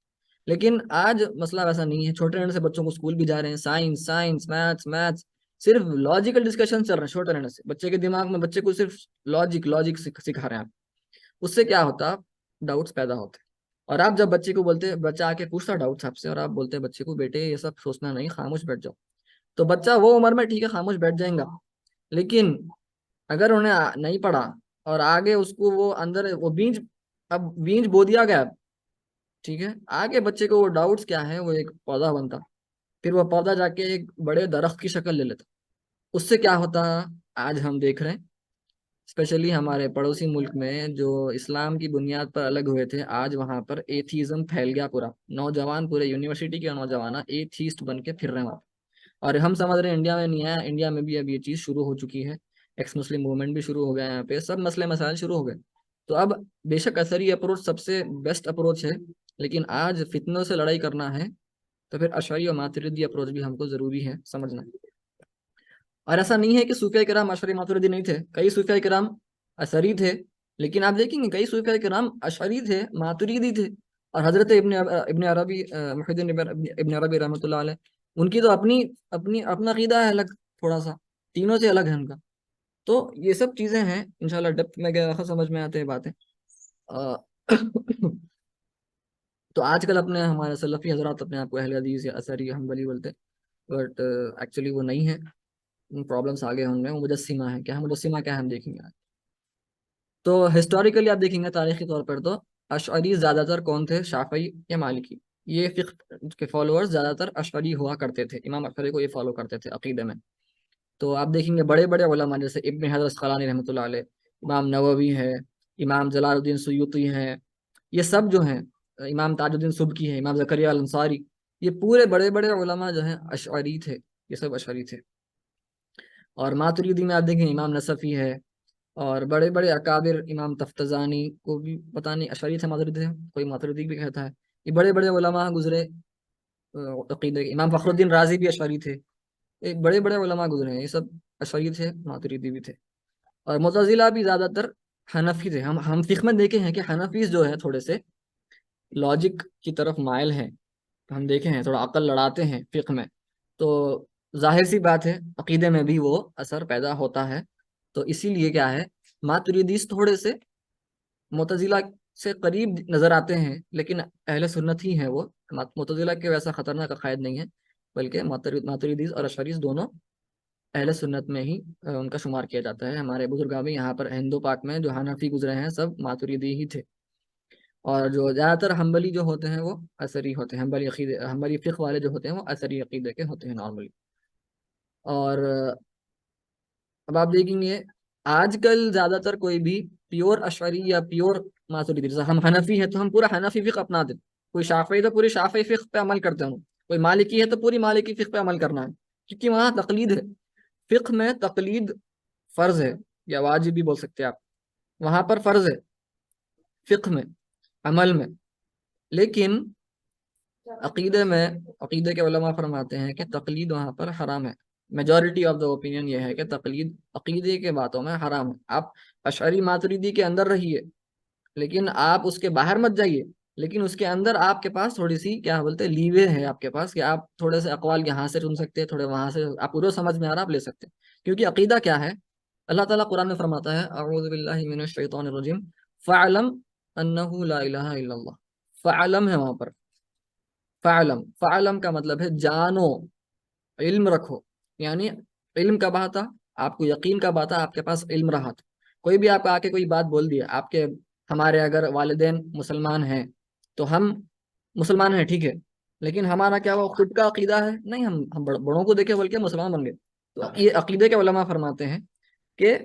لیکن آج مسئلہ ویسا نہیں ہے، چھوٹے رہنے سے بچوں کو اسکول بھی جا رہے ہیں، سائنس میتھس صرف لاجیکل ڈسکشن چل رہے ہیں. چھوٹے رہنے سے بچے کے دماغ میں بچے کو صرف لاجک سکھا رہے ہیں آپ. اس سے کیا ہوتا، ڈاؤٹس پیدا ہوتے. اور آپ جب بچے کو بولتے، بچہ آ کے پوچھتا ڈاؤٹس آپ سے، اور آپ بولتے ہیں بچے کو بیٹے یہ سب سوچنا نہیں، خاموش بیٹھ جاؤ، تو بچہ وہ عمر میں ٹھیک ہے خاموش بیٹھ جائیں گا. لیکن اگر انہیں نہیں پڑھا اور آگے اس کو وہ اندر وہ بیج بو دیا گیا، ٹھیک ہے، آگے بچے کو وہ ڈاؤٹس کیا ہے، وہ ایک پودا بنتا، پھر وہ پودا جا کے ایک بڑے درخت کی شکل لے لیتا. اس سے کیا ہوتا، آج ہم دیکھ رہے ہیں اسپیشلی ہمارے پڑوسی ملک میں جو اسلام کی بنیاد پر الگ ہوئے تھے، آج وہاں پر ایتھیزم پھیل گیا پورا. نوجوان پورے یونیورسٹی کے نوجوان ایتھیسٹ بن کے پھر رہے ہیں وہاں. اور ہم سمجھ رہے ہیں انڈیا میں نہیں آیا، انڈیا میں بھی اب یہ چیز شروع ہو چکی ہے، ایکس مسلم موومنٹ بھی شروع ہو گیا ہے، یہاں پہ سب مسئلے مسائل شروع ہو گئے. تو اب بے شک اثری اپروچ سب سے بیسٹ اپروچ ہے، لیکن آج فتنوں سے لڑائی کرنا ہے تو پھر اشعری اور ماتریدی اپروچ بھی ہم کو ضروری ہے سمجھنا. اور ایسا نہیں ہے کہ صوفیہ کرام اشعری ماتریدی نہیں تھے، کئی صوفیہ کرام اثری تھے. لیکن آپ دیکھیں گے کئی صوفیہ کرام اشعری تھے، ماتریدی تھے. اور حضرت ابن عربی محی الدین ابن عربی رحمۃ اللہ علیہ، ان کی تو اپنا عقیدہ ہے الگ، تھوڑا سا تینوں سے الگ ہے ان کا. تو یہ سب چیزیں ہیں، انشاءاللہ ڈیپتھ میں گیا سمجھ میں آتے ہیں باتیں. تو آج کل ہمارے سلفی حضرات اپنے آپ کو اہل حدیث یا اثری حنبلی بولتے، بٹ ایکچولی وہ نہیں ہے. پرابلمس آگے ہوں گے. وہ مجسمہ ہے، کیا ہے مجسمہ، کیا ہے ہم دیکھیں گے آج. تو ہسٹوریکلی آپ دیکھیں گے تاریخی طور پر تو اشعری زیادہ تر کون تھے، شافعی یا مالکی، یہ فقہ کے فالوورز زیادہ تر اشعری ہوا کرتے تھے، امام اشعری کو یہ فالو کرتے تھے عقیدے میں. تو آپ دیکھیں گے بڑے بڑے علماء جیسے ابن حجر اسقلانی رحمۃ اللہ علیہ، امام نووی ہے، امام جلال الدین سیوطی ہیں، یہ سب جو ہیں، امام تاج الدین سبکی ہیں، امام زکریا الانصاری، یہ پورے بڑے بڑے علماء جو ہیں اشعری تھے، یہ سب اشعری تھے. اور ماتریدی میں آپ دیکھیں امام نصفی ہے، اور بڑے بڑے اکابر، امام تفتزانی کو بھی پتہ نہیں اشعری تھے ماتریدی تھے، کوئی ماتریدی بھی کہتا ہے. یہ بڑے بڑے علماء گزرے عقیدے. امام فخر الدین رازی بھی اشعری تھے. ایک بڑے بڑے علماء گزرے ہیں، یہ سب اشعری تھے، ماتریدی بھی تھے. اور معتزلہ بھی زیادہ تر حنفی تھے. ہم فقہ میں دیکھے ہیں کہ حنفیز جو ہے تھوڑے سے لاجک کی طرف مائل ہیں، ہم دیکھے ہیں تھوڑا عقل لڑاتے ہیں فقہ میں، تو ظاہر سی بات ہے عقیدے میں بھی وہ اثر پیدا ہوتا ہے۔ تو اسی لیے کیا ہے، ماتریدیز تھوڑے سے معتزلہ سے قریب نظر آتے ہیں، لیکن اہل سنت ہی ہیں وہ، معتزلہ کے ویسا خطرناک عقائد نہیں ہے، بلکہ ماتریدیز اور اشعریز دونوں اہل سنت میں ہی ان کا شمار کیا جاتا ہے۔ ہمارے بزرگاں بھی یہاں پر ہندو پاک میں جو حنفی گزرے ہیں سب ماتریدی ہی تھے، اور جو زیادہ تر حنبلی جو ہوتے ہیں وہ اثری ہوتے ہیں، حنبلی عقیدے، حنبلی فقہ والے جو ہوتے ہیں وہ اثری عقیدے کے ہوتے ہیں نارملی۔ اور اب آپ دیکھیں گے آج کل زیادہ تر کوئی بھی پیور اشعری یا پیور ماتریدی، جیسے ہم حنفی ہیں تو ہم پورا حنفی فقہ اپنا دیں، کوئی شافعی تو پوری شافعی فقہ پہ عمل کرتے ہوں، کوئی مالکی ہے تو پوری مالکی فقہ پہ عمل کرنا ہے، کیونکہ وہاں تقلید ہے، فقہ میں تقلید فرض ہے یا واجب بھی بول سکتے ہیں آپ، وہاں پر فرض ہے فقہ میں، عمل میں۔ لیکن عقیدے کے علماء فرماتے ہیں کہ تقلید وہاں پر حرام ہے، میجورٹی آف دا اوپینین یہ ہے کہ تقلید عقیدے کے باتوں میں حرام ہے۔ آپ اشعری ماتریدی کے اندر رہیے، لیکن آپ اس کے باہر مت جائیے، لیکن اس کے اندر آپ کے پاس تھوڑی سی کیا بولتے ہیں لیوے ہے آپ کے پاس، کہ آپ تھوڑے سے اقوال یہاں سے چن سکتے ہیں، تھوڑے وہاں سے، آپ پورا سمجھ میں آ رہا آپ لے سکتے ہیں، کیونکہ عقیدہ کیا ہے، اللہ تعالیٰ قرآن میں فرماتا ہے اعوذ باللہ من الشیطان الرجیم فَاعْلَمْ أَنَّهُ لَا إِلَهَ إِلَّا اللَّهُ، فَاعْلَمْ ہے وہاں پر، فَاعْلَمْ کا مطلب ہے جانو، علم رکھو، یعنی علم کب آتا، آپ کو یقین کب آتا، آپ کے پاس علم رہا تو۔ کوئی بھی آپ کو آ کے کوئی بات بول دیا، آپ کے، ہمارے اگر والدین مسلمان ہیں تو ہم مسلمان ہیں ٹھیک ہے، لیکن ہمارا کیا وہ خود کا عقیدہ ہے، نہیں، ہم بڑوں کو دیکھے بلکہ مسلمان بن گئے۔ تو یہ عقیدے کے علماء فرماتے ہیں کہ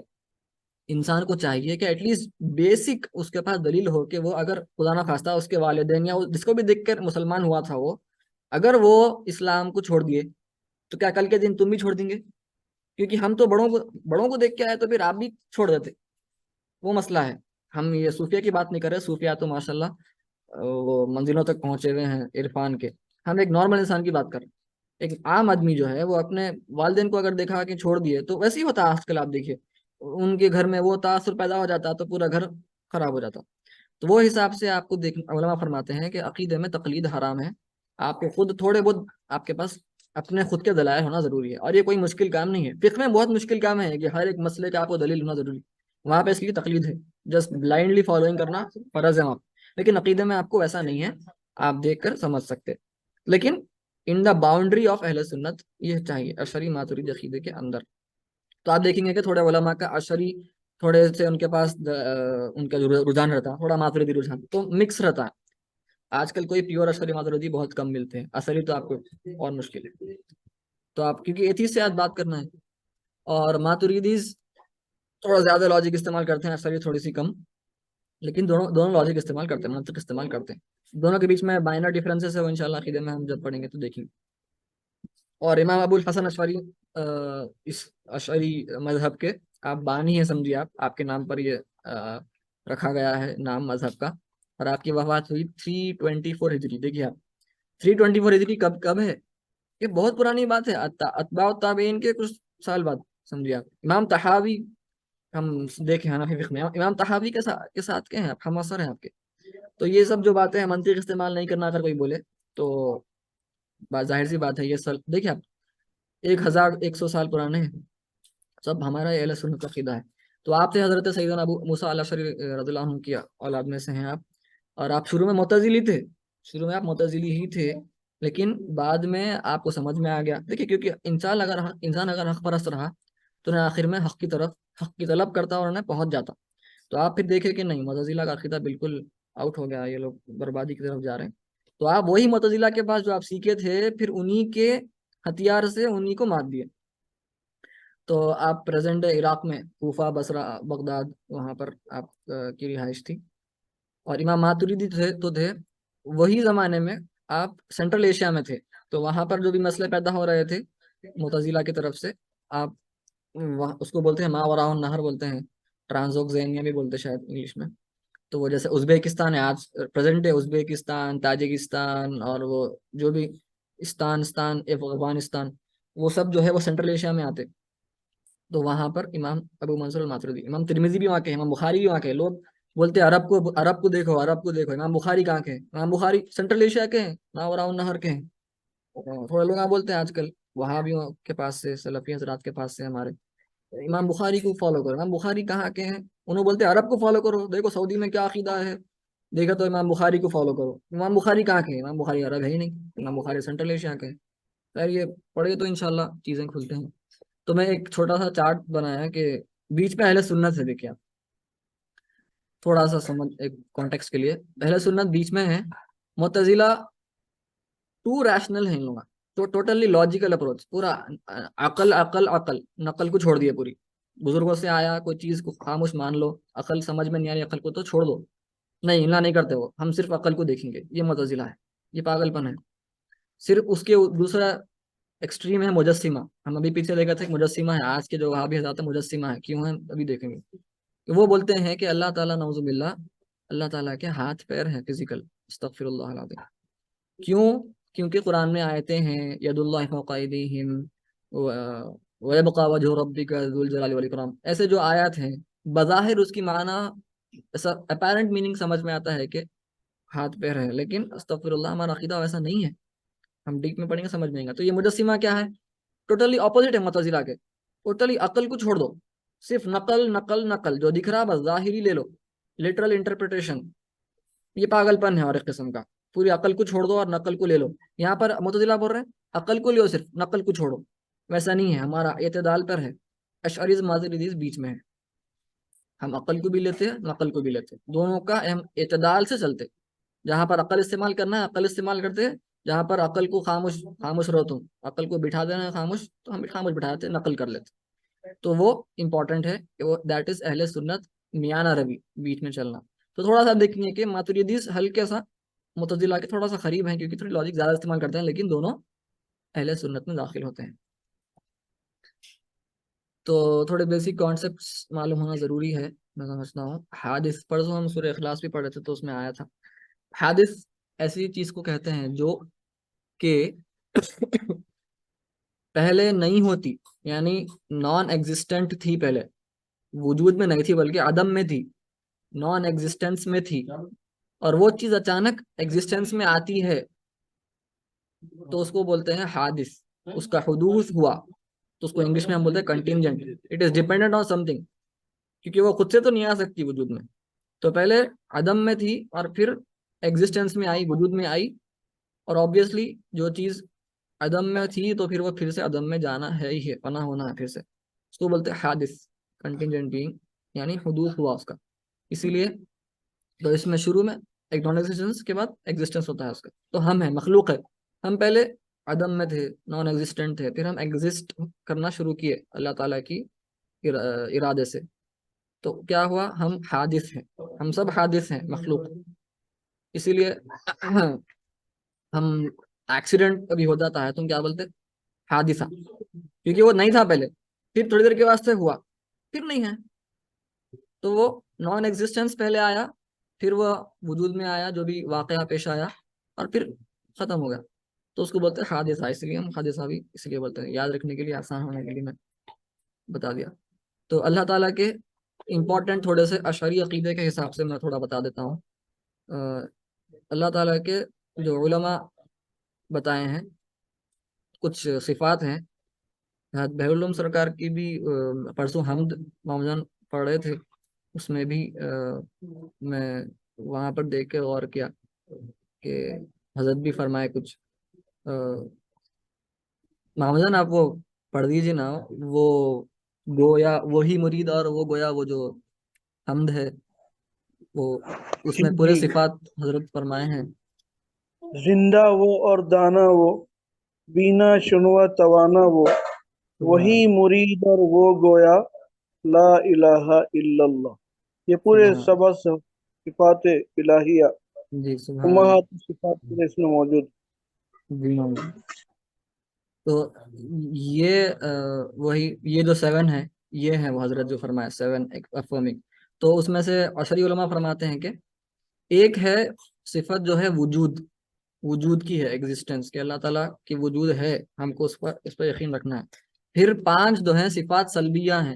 انسان کو چاہیے کہ ایٹ لیسٹ بیسک اس کے پاس دلیل ہو، کہ وہ اگر خدا نہ خواستہ اس کے والدین یا جس کو بھی دیکھ کر مسلمان ہوا تھا وہ، اگر وہ اسلام کو چھوڑ دیے تو کیا کل کے دن تم بھی چھوڑ دیں گے؟ کیونکہ ہم تو بڑوں کو دیکھ کے آئے تو پھر آپ بھی چھوڑ دیتے، وہ مسئلہ ہے۔ ہم یہ صوفیہ کی بات نہیں کر رہے، صوفیہ تو ماشاءاللہ وہ منزلوں تک پہنچے ہوئے ہیں عرفان کے، ہم ایک نارمل انسان کی بات کر رہے ہیں۔ ایک عام آدمی جو ہے وہ اپنے والدین کو اگر دیکھا کہ چھوڑ دیے تو ویسے ہی ہوتا ہے، آج کل آپ دیکھیے ان کے گھر میں وہ تاثر پیدا ہو جاتا تو پورا گھر خراب ہو جاتا۔ تو وہ حساب سے آپ کو علماء فرماتے ہیں کہ عقیدے میں تقلید حرام ہے، آپ کو خود تھوڑے بہت آپ کے پاس اپنے خود کے دلائل ہونا ضروری ہے، اور یہ کوئی مشکل کام نہیں ہے، فقہ میں بہت مشکل کام ہے کہ ہر ایک مسئلے کا آپ کو دلیل ہونا ضروری، وہاں پہ اس لیے تقلید ہے، جسٹ بلائنڈلی فالوئنگ کرنا فرض ہے وہاں، لیکن عقیدے میں آپ کو ویسا نہیں ہے، آپ دیکھ کر سمجھ سکتے، لیکن ان دا باؤنڈری آف اہل سنت یہ چاہیے اشعری ماتریدی عقیدے کے اندر۔ تو آپ دیکھیں گے کہ تھوڑے علماء کا اشعری تھوڑے سے ان کے پاس ان کا جو رجحان رہتا ہے تھوڑا ماتریدی رجحان، تو مکس رہتا ہے۔ آج کل کوئی پیور اشعری ماتریدی بہت کم ملتے ہیں، اشعری تو آپ کو اور مشکل ہے، تو آپ کیونکہ ایتھیس سے آج بات کرنا ہے، اور ماتریدیز تھوڑا زیادہ لاجک استعمال کرتے ہیں، اشعری تھوڑی سی کم، لیکن دونوں لاجک استعمال کرتے ہیں، منطق استعمال کرتے ہیں، دونوں کے بیچ میں مائنر ڈفرینسز ہے وہ انشاءاللہ عقیدے میں ہم جب پڑھیں گے تو دیکھیں گے۔ اور امام ابو الحسن اشعری اس اشعری مذہب کے آپ بانی ہیں، سمجھیے آپ کے نام پر یہ رکھا گیا ہے نام مذہب کا، اور آپ کی وفات ہوئی 324 ہجری۔ دیکھیے آپ 324 ہجری کب ہے، یہ بہت پرانی بات ہے، اتباع التابعین کے کچھ سال بعد، سمجھیے آپ۔ امام طحاوی ہم دیکھیں حنفی فقہ میں امام طحاوی کے ساتھ کے ہیں آپ، ہم اثر ہیں آپ کے، تو یہ سب جو باتیں ہیں منطق استعمال نہیں کرنا اگر کوئی بولے تو ظاہر سی بات ہے یہ سب دیکھیں آپ 1100 سال پرانے ہیں، سب ہمارا اہل سنت کا عقیدہ ہے۔ تو آپ تھے حضرت سیدنا ابو موسیٰ الاشعری رضی اللہ عنہ کی اولاد میں سے ہیں آپ، اور آپ شروع میں معتزلی تھے، شروع میں آپ معتزلی ہی تھے، لیکن بعد میں آپ کو سمجھ میں آ گیا، دیکھیے کیونکہ انسان اگر حق پرست رہا تو انہیں آخر میں حق کی طلب کرتا اور انہیں پہنچ جاتا۔ تو آپ پھر دیکھیں کہ نہیں، معتزلہ کا عقیدہ بالکل آؤٹ ہو گیا، یہ لوگ بربادی کی طرف جا رہے ہیں، تو آپ وہی معتزلہ کے پاس جو آپ سیکھے تھے پھر انہی کے ہتھیار سے انہی کو مار دیے۔ تو آپ پریزنٹ عراق میں کوفہ، بصرہ، بغداد، وہاں پر آپ کی رہائش تھی، اور امام ماتریدی تھے وہی زمانے میں آپ سینٹرل ایشیا میں تھے، تو وہاں پر جو بھی مسئلے پیدا ہو رہے تھے معتزلہ کی طرف سے، آپ اس کو بولتے ہیں ما وراء النہر بولتے ہیں، ٹرانزوکزینیا بھی بولتے ہیں شاید انگلش میں۔ تو وہ جیسے ازبیکستان ہے آج پریزنٹ ہے، ازبیکستان، تاجکستان، اور وہ جو بھی افغانستان، وہ سب جو ہے وہ سینٹرل ایشیا میں آتے، تو وہاں پر امام ابو منصور الماتریدی، امام ترمذی بھی وہاں کے ہیں، امام بخاری بھی وہاں کے ہیں، لوگ بولتے ہیں عرب کو دیکھو، عرب کو دیکھو، امام بخاری کہاں کے ہیں؟ امام بخاری سینٹرل ایشیا کے ہیں، ماوراء النہر کے ہیں۔ تھوڑے لوگ بولتے ہیں آج کل وہابیوں کے پاس سے، سلفی حضرات کے پاس سے ہمارے، امام بخاری کو فالو کرو۔ امام بخاری کہاں کے ہیں؟ انہوں بولتے ہیں عرب کو فالو کرو، دیکھو سعودی میں کیا عقیدہ ہے، دیکھا تو امام بخاری کو فالو کرو۔ امام بخاری کہاں کے ہیں؟ امام بخاری عرب ہے ہی نہیں، امام بخاری سینٹرل ایشیا کے ہیں۔ خیر یہ پڑھے تو انشاءاللہ چیزیں کھلتے ہیں۔ تو میں ایک چھوٹا سا چارٹ بنایا کہ بیچ میں اہل سنت ہے، دیکھیں آپ تھوڑا سا سمجھ ایک کانٹیکس کے لیے، اہل سنت بیچ میں ہے، معتزلہ ٹو ریشنل ہیں ان لوگ، تو ٹوٹلی لاجیکل اپروچ، پورا عقل عقل عقل، نقل کو چھوڑ دیا پوری، بزرگوں سے آیا کوئی چیز کو خاموش مان لو، عقل سمجھ میں نہیں آ رہی عقل کو تو چھوڑ دو، نہیں اللہ نہیں کرتے وہ، ہم صرف عقل کو دیکھیں گے، یہ معتزلہ ہے، یہ پاگل پن ہے۔ صرف اس کے دوسرا ایکسٹریم ہے مجسمہ، ہم ابھی پیچھے دیکھا تھا کہ مجسمہ ہے، آج کے جو وہابی حضرات ہیں مجسمہ ہے، کیوں ہے ابھی دیکھیں گے کہ وہ بولتے ہیں کہ اللہ تعالیٰ نعوذ باللہ، اللہ تعالیٰ کے ہاتھ پیر ہیں فزیکل، استغفر اللہ العظیم۔ کیوں؟ کیونکہ قرآن میں آیتیں ہیں ید اللہ فوق ایدیہم ویبقى وجہ ربک ذو الجلال والاکرام، ایسے جو آیات ہیں بظاہر اس کی معنی ایسا اپیرنٹ میننگ سمجھ میں آتا ہے کہ ہاتھ پیر ہے، لیکن استغفر اللہ ہمارا عقیدہ ویسا نہیں ہے، ہم ڈیپ میں پڑھیں گے سمجھ میں آئے گا۔ تو یہ مجسمہ کیا ہے؟ ٹوٹلی اپوزٹ ہے معتزلہ کے، ٹوٹلی عقل کو چھوڑ دو، صرف نقل نقل نقل، جو دکھ رہا بس ظاہری لے لو، لٹرل انٹرپریٹیشن، یہ پاگل پن ہے اور ایک قسم کا، پوری عقل کو چھوڑ دو اور نقل کو لے لو۔ یہاں پر معتزلہ بول رہے ہیں عقل کو لو صرف، نقل کو چھوڑو، ویسا نہیں ہے، ہمارا اعتدال پر ہے، اشعریز ماتریدیز بیچ میں ہے، ہم عقل کو بھی لیتے ہیں نقل کو بھی لیتے ہیں، دونوں کا ہم اعتدال سے چلتے، جہاں پر عقل استعمال کرنا ہے عقل استعمال کرتے ہیں، جہاں پر عقل کو خاموش خاموش رہو تم، عقل کو بٹھا دینا ہے خاموش تو ہم خاموش بٹھا دیتے نقل کر لیتے، تو وہ امپورٹنٹ ہے کہ وہ دیٹ از اہل سنت میانہ روی، بیچ میں چلنا۔ تو تھوڑا سا دیکھیں کہ ماتریدیز ہلکے سا معتزلہ کے تھوڑا سا قریب ہیں، کیونکہ تھوڑی لاجک زیادہ استعمال کرتے ہیں، لیکن دونوں اہل سنت میں داخل ہوتے ہیں۔ تو تھوڑے بیسک کانسیپٹس معلوم ہونا ضروری ہے، میں سمجھتا ہوں۔ حادث پرسوں ہم سورہ اخلاص بھی پڑھ رہے تھے تو اس میں آیا تھا، حادث ایسی چیز کو کہتے ہیں جو کہ پہلے نہیں ہوتی، یعنی نان ایگزسٹنٹ تھی، پہلے وجود میں نہیں تھی بلکہ عدم میں تھی، نان ایگزسٹنس میں تھی، اور وہ چیز اچانک ایگزسٹنس میں آتی ہے تو اس کو بولتے ہیں حادث، اس کا حدوث ہوا تو اس کو انگلش میں ہم بولتے ہیں contingent, it is dependent on some thing, کیونکہ وہ خود سے تو نہیں آ سکتی وجود میں، تو پہلے عدم میں تھی اور پھر ایگزسٹنس میں آئی، وجود میں آئی، اور آبویسلی جو چیز عدم میں تھی تو پھر وہ پھر سے عدم میں جانا ہے ہی ہے، فنا ہونا ہے پھر سے، اس کو بولتے ہیں حادث، کنٹینجنٹ بینگ، یعنی حدوث ہوا اس کا۔ اسی لیے تو اس میں شروع میں ایک نان ایگزسٹنس کے بعد ایگزسٹنس ہوتا ہے اس کا، تو ہم ہیں مخلوق ہے، ہم پہلے عدم میں تھے، نان ایگزسٹنٹ تھے، پھر ہم ایگزسٹ کرنا شروع کیے اللہ تعالیٰ کی ارادے سے، تو کیا ہوا؟ ہم حادث ہیں، ہم سب حادث ہیں مخلوق، اسی لیے ہم ایکسیڈنٹ کبھی ہو جاتا ہے تم کیا بولتے؟ حادثہ، کیونکہ وہ نہیں تھا پہلے، پھر تھوڑی دیر کے واسطے ہوا، پھر نہیں ہے، تو وہ نان ایگزسٹنس پہلے آیا، پھر وہ وجود میں آیا جو بھی واقعہ پیش آیا، اور پھر ختم ہو گیا، تو اس کو بولتے ہیں حادثہ، اس لیے ہم حادثہ بھی اس لیے بولتے ہیں، یاد رکھنے کے لیے، آسان ہونے کے لیے میں بتا دیا۔ تو اللہ تعالیٰ کے امپورٹنٹ تھوڑے سے اشعری عقیدے کے حساب سے میں تھوڑا بتا دیتا ہوں۔ اللہ تعالیٰ کے جو علماء بتائے ہیں کچھ صفات ہیں، بہر العلوم سرکار کی بھی پرسوں حمد معمولاً پڑھ رہے تھے، اس میں بھی میں وہاں پر دیکھ کے غور کیا کہ حضرت بھی فرمائے کچھ، معمولاً آپ وہ پڑھ دیجیے نا، وہ گویا وہی مرید اور وہ گویا وہ جو حمد ہے، وہ اس میں پورے جی، صفات حضرت فرمائے ہیں۔ زندہ وہ اور دانا وہ، بینا شنوا توانا وہ، وہی مرید اور وہ گویا، لا الہ الا اللہ، یہ پورے سبحان سبع صفات الہیہ، جی، سبحان اللہ، امہات صفات پورے اس میں موجود۔ جی تو یہ وہی یہ جو 7 ہے، یہ ہے وہ حضرت جو فرمایا 7 افرمنگ، تو اس میں سے اشعری علماء فرماتے ہیں کہ ایک ہے صفت جو ہے وجود کی ہے، ایگزسٹنس، کہ اللہ تعالیٰ کی وجود ہے، ہم کو اس پر یقین رکھنا ہے۔ پھر 5 جو ہیں صفات سلبیہ ہیں،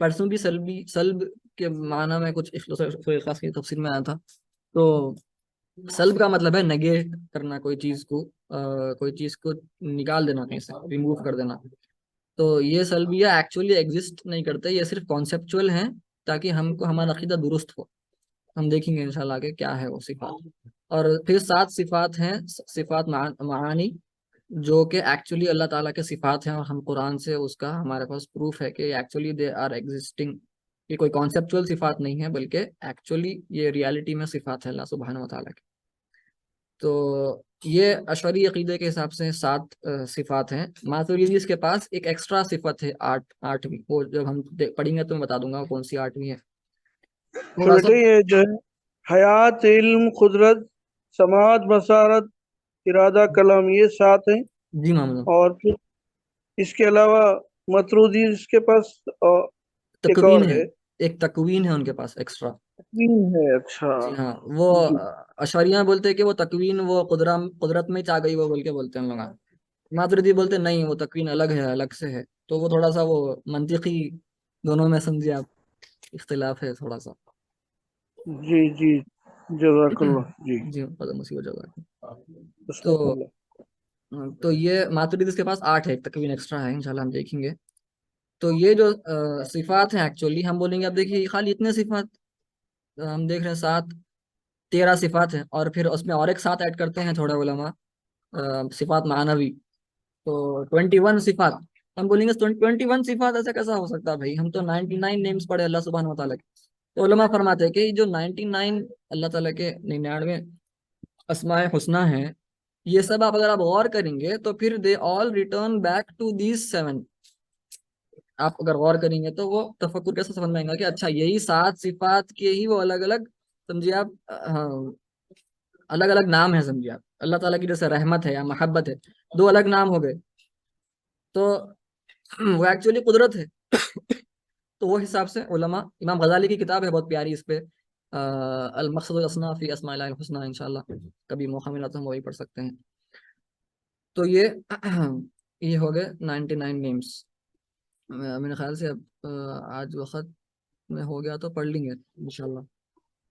پرسوں بھی سلب کے معنی میں کچھ اخلاص کی تفسیر میں آیا تھا. تو سلب کا مطلب ہے نگیٹ کرنا کوئی چیز کو، کوئی چیز کو نکال دینا کہیں سے، ریموو کر دینا. تو یہ سلبیہ ایکچولی ایگزسٹ نہیں کرتے، یہ صرف کانسیپچول ہیں تاکہ ہم کو ہمارا عقیدہ درست ہو. ہم دیکھیں گے انشاءاللہ کہ کیا ہے وہ صفات. اور پھر 7 صفات ہیں، صفات معانی، جو کہ ایکچولی اللہ تعالیٰ کے صفات ہیں، اور ہم قرآن سے اس کا ہمارے پاس پروف ہے کہ ایکچولی دے آر ایگزسٹنگ. یہ کوئی کانسیپچول صفات نہیں ہے بلکہ ایکچولی یہ ریالٹی میں صفات ہے اللہ سبحانہ و تعالیٰ کی. تو یہ اشعری عقیدے کے حساب سے 7 صفات ہیں. ماتریدیز کے پاس ایک ایکسٹرا صفت ہے، 8ویں. وہ جب ہم پڑھیں گے تو میں بتا دوں گا کون سی 8ویں ہے. تو تھوڑا سا. بیٹے یہ جو ہے حیات، علم، قدرت، سماعت، بصارت، ارادہ، کلام، یہ 7 ہیں. جی محمد. اور پھر اس کے علاوہ مطرودیز کے پاس ایک اور تکوین ہے، ہے. ایک تکوین ہے ان کے پاس ایکسٹرا. تین ہے. اچھا. جی ہاں. وہ جی اشعریہ بولتے ہیں کہ وہ تکوین وہ قدرت میں چاہ گئی وہ بول کے بولتے ہیں لوگ. ماتریدی بولتے ہیں نہیں، وہ تکوین الگ ہے، الگ سے ہے. تو وہ تھوڑا سا وہ منطقی دونوں میں سمجھے آپ اختلاف ہے تھوڑا سا. جی جی، جزاک اللہ. جی جی قدم اسی وجہ سے. استغفر تو اللہ. تو یہ ماتریدیز کے پاس 8 ہے، ایک تکوین ایکسٹرا ہے، انشاءاللہ ہم دیکھیں گے. تو یہ جو صفات ہیں ایکچولی ہم بولیں گے، اب دیکھیے خالی اتنے صفات ہم دیکھ رہے ہیں، 13 صفات ہیں، اور پھر اس میں اور ایک 7 ایڈ کرتے ہیں تھوڑے علماء، صفات معنوی. تو 21 صفات. ہم بولیں گے 21 صفات ایسا کیسا ہو سکتا ہے بھائی؟ ہم تو 99 نیمز پڑھے اللہ سبحانہ و تعالیٰ کے. تو علماء فرماتے ہیں کہ جو 99 اللہ تعالیٰ کے 99 اسماء حسنہ ہیں، یہ سب اگر آپ غور کریں گے تو پھر دے آل ریٹرن بیک ٹو دیز 7. آپ اگر غور کریں گے تو وہ تفکر کیسے سمجھ میں آئے گا کہ اچھا یہی 7 صفات کے ہی وہ الگ الگ، سمجھیے آپ، الگ الگ نام ہے. سمجھیے آپ اللہ تعالیٰ کی جیسے رحمت ہے یا محبت ہے، 2 الگ نام ہو گئے. تو وہ ایکچولی قدرت ہے. تو وہ حساب سے علماء، امام غزالی کی کتاب ہے بہت پیاری اس پہ، المقصد الاسنا فی اسماء اللہ الحسنہ، انشاءاللہ کبھی موقع ملا تو ہم وہی پڑھ سکتے ہیں. تو یہ ہو گئے 99 نیمز. میرے خیال سے اب آج وقت میں ہو گیا تو پڑھ لیں گے انشاءاللہ.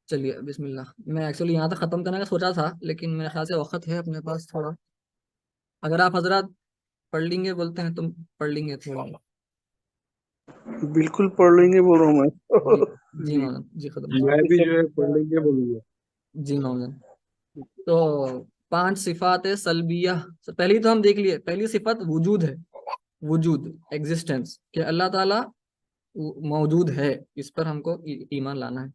چلیے بسم اللہ. میں ایکچولی یہاں تک ختم کرنے کا سوچا تھا، لیکن میرے خیال سے وقت ہے اپنے پاس تھوڑا. اگر آپ حضرات پڑھ لیں گے بولتے ہیں تو پڑھ لیں گے تھوڑا. بالکل پڑھ لیں گے، بول رہا ہوں میں. جی جی جی مولانا جی ختم. میں بھی جو ہے پڑھ لیں گے بولوں گا. جی مولانا. تو 5 صفات سلبیہ. پہلی تو ہم دیکھ لیے، پہلی صفت وجود ہے. وجود، ایگزسٹنس، کہ اللہ تعالیٰ موجود ہے، اس پر ہم کو ایمان لانا ہے.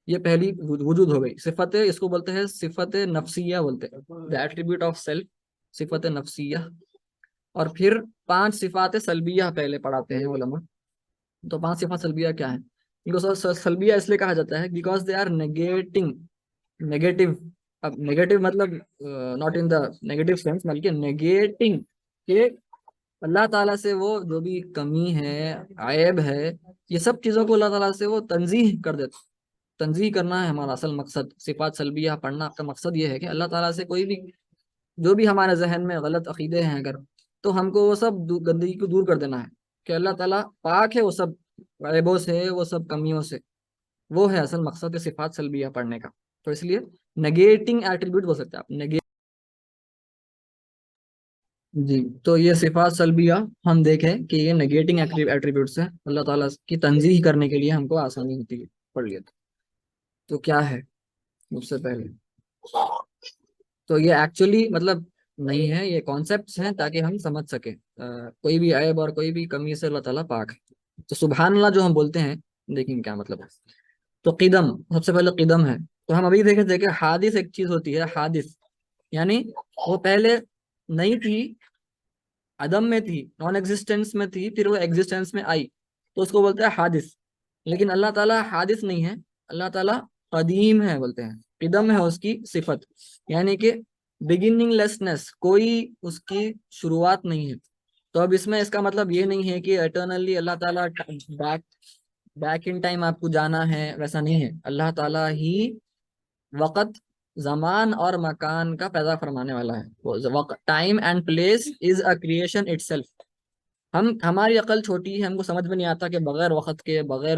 یہ پہلی وجود ہو گئی. صفت اس کو بولتے ہیں صفت نفسیہ، بولتے ہیں the attribute of self، صفت نفسیہ. اور پھر 5 صفات سلبیہ پہلے پڑھاتے ہیں علماء. تو 5 صفات سلبیہ کیا ہیں؟ ان کو سلبیہ اس لیے کہا جاتا ہے because they are negating, negative. اب نیگیٹو مطلب not in the negative sense, بلکہ نیگیٹنگ، کہ اللہ تعالیٰ سے وہ جو بھی کمی ہے، عیب ہے، یہ سب چیزوں کو اللہ تعالیٰ سے وہ تنزیہ کر دیتا. تنزیہ کرنا ہے ہمارا اصل مقصد. صفات سلبیہ پڑھنا کا مقصد یہ ہے کہ اللہ تعالیٰ سے کوئی بھی جو بھی ہمارے ذہن میں غلط عقیدے ہیں اگر، تو ہم کو وہ سب گندگی کو دور کر دینا ہے، کہ اللہ تعالیٰ پاک ہے وہ سب عیبوں سے، وہ سب کمیوں سے. وہ ہے اصل مقصد صفات سلبیہ پڑھنے کا. تو اس لیے نیگیٹنگ ایٹریبیوٹ بول سکتے ہیں آپ. جی. تو یہ صفات سلبیہ ہم دیکھیں کہ یہ نیگیٹنگ ایٹریبیوٹس ہیں، اللہ تعالیٰ کی تنزیہ کرنے کے لیے ہم کو آسانی ہوتی ہے. پڑھ لیے تو کیا ہے مجھ سے پہلے. تو یہ ایکچولی مطلب نہیں ہے، یہ کانسیپٹس ہیں تاکہ ہم سمجھ سکیں کوئی بھی عیب اور کوئی بھی کمی سے اللہ تعالیٰ پاک ہے. تو سبحان اللہ جو ہم بولتے ہیں، دیکھیں کیا مطلب ہے. تو قدم، سب سے پہلے قدم ہے. تو ہم ابھی دیکھیں حادث ایک چیز ہوتی ہے. حادث یعنی وہ پہلے نہیں تھی، عدم میں تھی، نان ایگزسٹنس میں تھی، پھر وہ ایگزسٹنس میں آئی، تو اس کو بولتے ہیں حادث. لیکن اللہ تعالیٰ حادث نہیں ہے، اللہ تعالیٰ قدیم ہے بولتے ہیں. قدم ہے اس کی صفت، یعنی کہ بگننگ لیسنس، کوئی اس کی شروعات نہیں ہے. تو اب اس میں اس کا مطلب یہ نہیں ہے کہ ایٹرنلی اللہ تعالیٰ بیک ان ٹائم آپ کو جانا ہے، ویسا نہیں ہے. اللہ تعالیٰ ہی وقت، زمان اور مکان کا پیدا فرمانے والا ہے. Time and place is a creation it self. ہماری عقل چھوٹی ہے، ہم کو سمجھ میں نہیں آتا کہ بغیر وقت کے، بغیر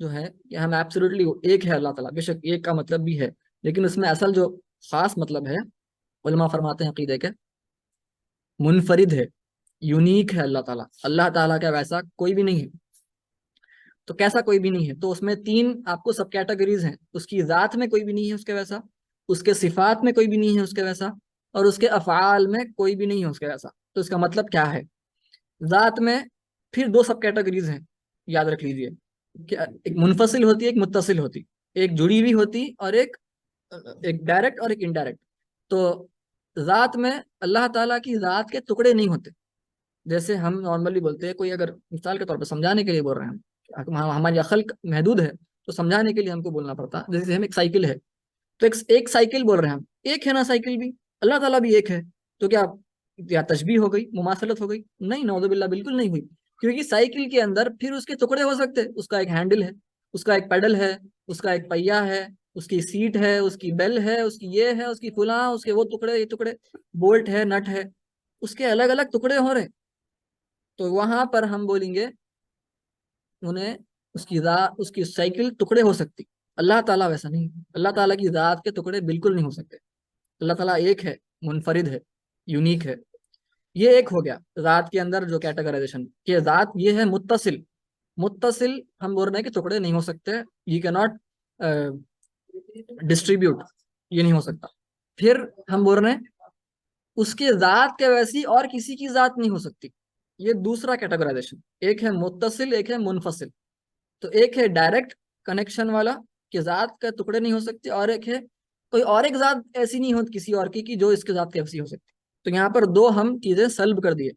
جو ہے کہ ہم ایبسولوٹلی ایک ہے اللہ تعالیٰ، بے شک ایک کا مطلب بھی ہے، لیکن اس میں اصل جو خاص مطلب ہے، علماء فرماتے ہیں عقیدے کے، منفرد ہے، یونیک ہے اللہ تعالیٰ، اللہ تعالیٰ کا ویسا کوئی بھی نہیں ہے۔ تو کیسا کوئی بھی نہیں ہے؟ تو اس میں تین آپ کو سب کیٹیگریز ہیں، اس کی ذات میں کوئی بھی نہیں ہے اس کے ویسا، اس کے صفات میں کوئی بھی نہیں ہے اس کے ویسا، اور اس کے افعال میں کوئی بھی نہیں ہے اس کے ویسا۔ تو اس کا مطلب کیا ہے؟ ذات میں پھر دو سب کیٹیگریز ہیں، یاد رکھ لیجئے کہ ایک منفصل ہوتی ہے، ایک متصل ہوتی، ایک جڑی ہوئی ہوتی اور ایک ڈائریکٹ اور ایک انڈائریکٹ۔ تو ذات میں اللہ تعالیٰ کی ذات کے ٹکڑے نہیں ہوتے، جیسے ہم نارملی بولتے ہیں، کوئی اگر مثال کے طور پہ سمجھانے کے لیے بول رہے ہیں، ہماری عقل خلق محدود ہے، تو سمجھانے کے لیے ہم کو بولنا پڑتا ہے۔ جیسے ہم ایک سائیکل ہے، تو ایک سائیکل بول رہے ہیں ہم، ایک ہے نا سائیکل بھی، اللہ تعالیٰ بھی ایک ہے، تو کیا تشبیہ ہو گئی، مماثلت ہو گئی؟ نہیں، نعوذ باللہ، بالکل نہیں ہوئی، کیونکہ سائیکل کے اندر پھر اس کے ٹکڑے ہو سکتے، اس کا ایک ہینڈل ہے، اس کا ایک پیڈل ہے، اس کا ایک پہیا ہے، اس کی سیٹ ہے، اس کی بیل ہے، اس کی یہ ہے، اس کی فلاں، اس کے وہ ٹکڑے، یہ ٹکڑے، بولٹ ہے، نٹ ہے، اس کے الگ الگ ٹکڑے ہو رہے۔ تو وہاں پر ہم بولیں گے انہیں اس کی سائیکل ٹکڑے ہو سکتی، اللہ تعالیٰ ویسا نہیں، اللہ تعالیٰ کی ذات کے ٹکڑے بالکل نہیں ہو سکتے، اللہ تعالیٰ ایک ہے، منفرد ہے، یونیک ہے۔ یہ ایک ہو گیا ذات کے اندر جو کیٹیگرائزیشن کہ ذات یہ ہے متصل، متصل ہم بول رہے ہیں کہ ٹکڑے نہیں ہو سکتے، یہ کی ناٹ ڈسٹریبیوٹ، یہ نہیں ہو سکتا۔ پھر ہم بول رہے ہیں اس کے ذات کے ویسی اور کسی کی ذات نہیں ہو سکتی، یہ دوسرا کیٹیگرائزیشن، ایک ہے متصل، ایک ہے منفصل۔ تو ایک ہے ڈائریکٹ کنیکشن والا کہ ذات کا ٹکڑے نہیں ہو سکتے، اور ایک ہے کوئی اور ایک ذات ایسی نہیں ہوتی کسی اور کی جو اس کے ذات کی ایسی ہو سکتی۔ تو یہاں پر دو ہم چیزیں سلب کر دیے،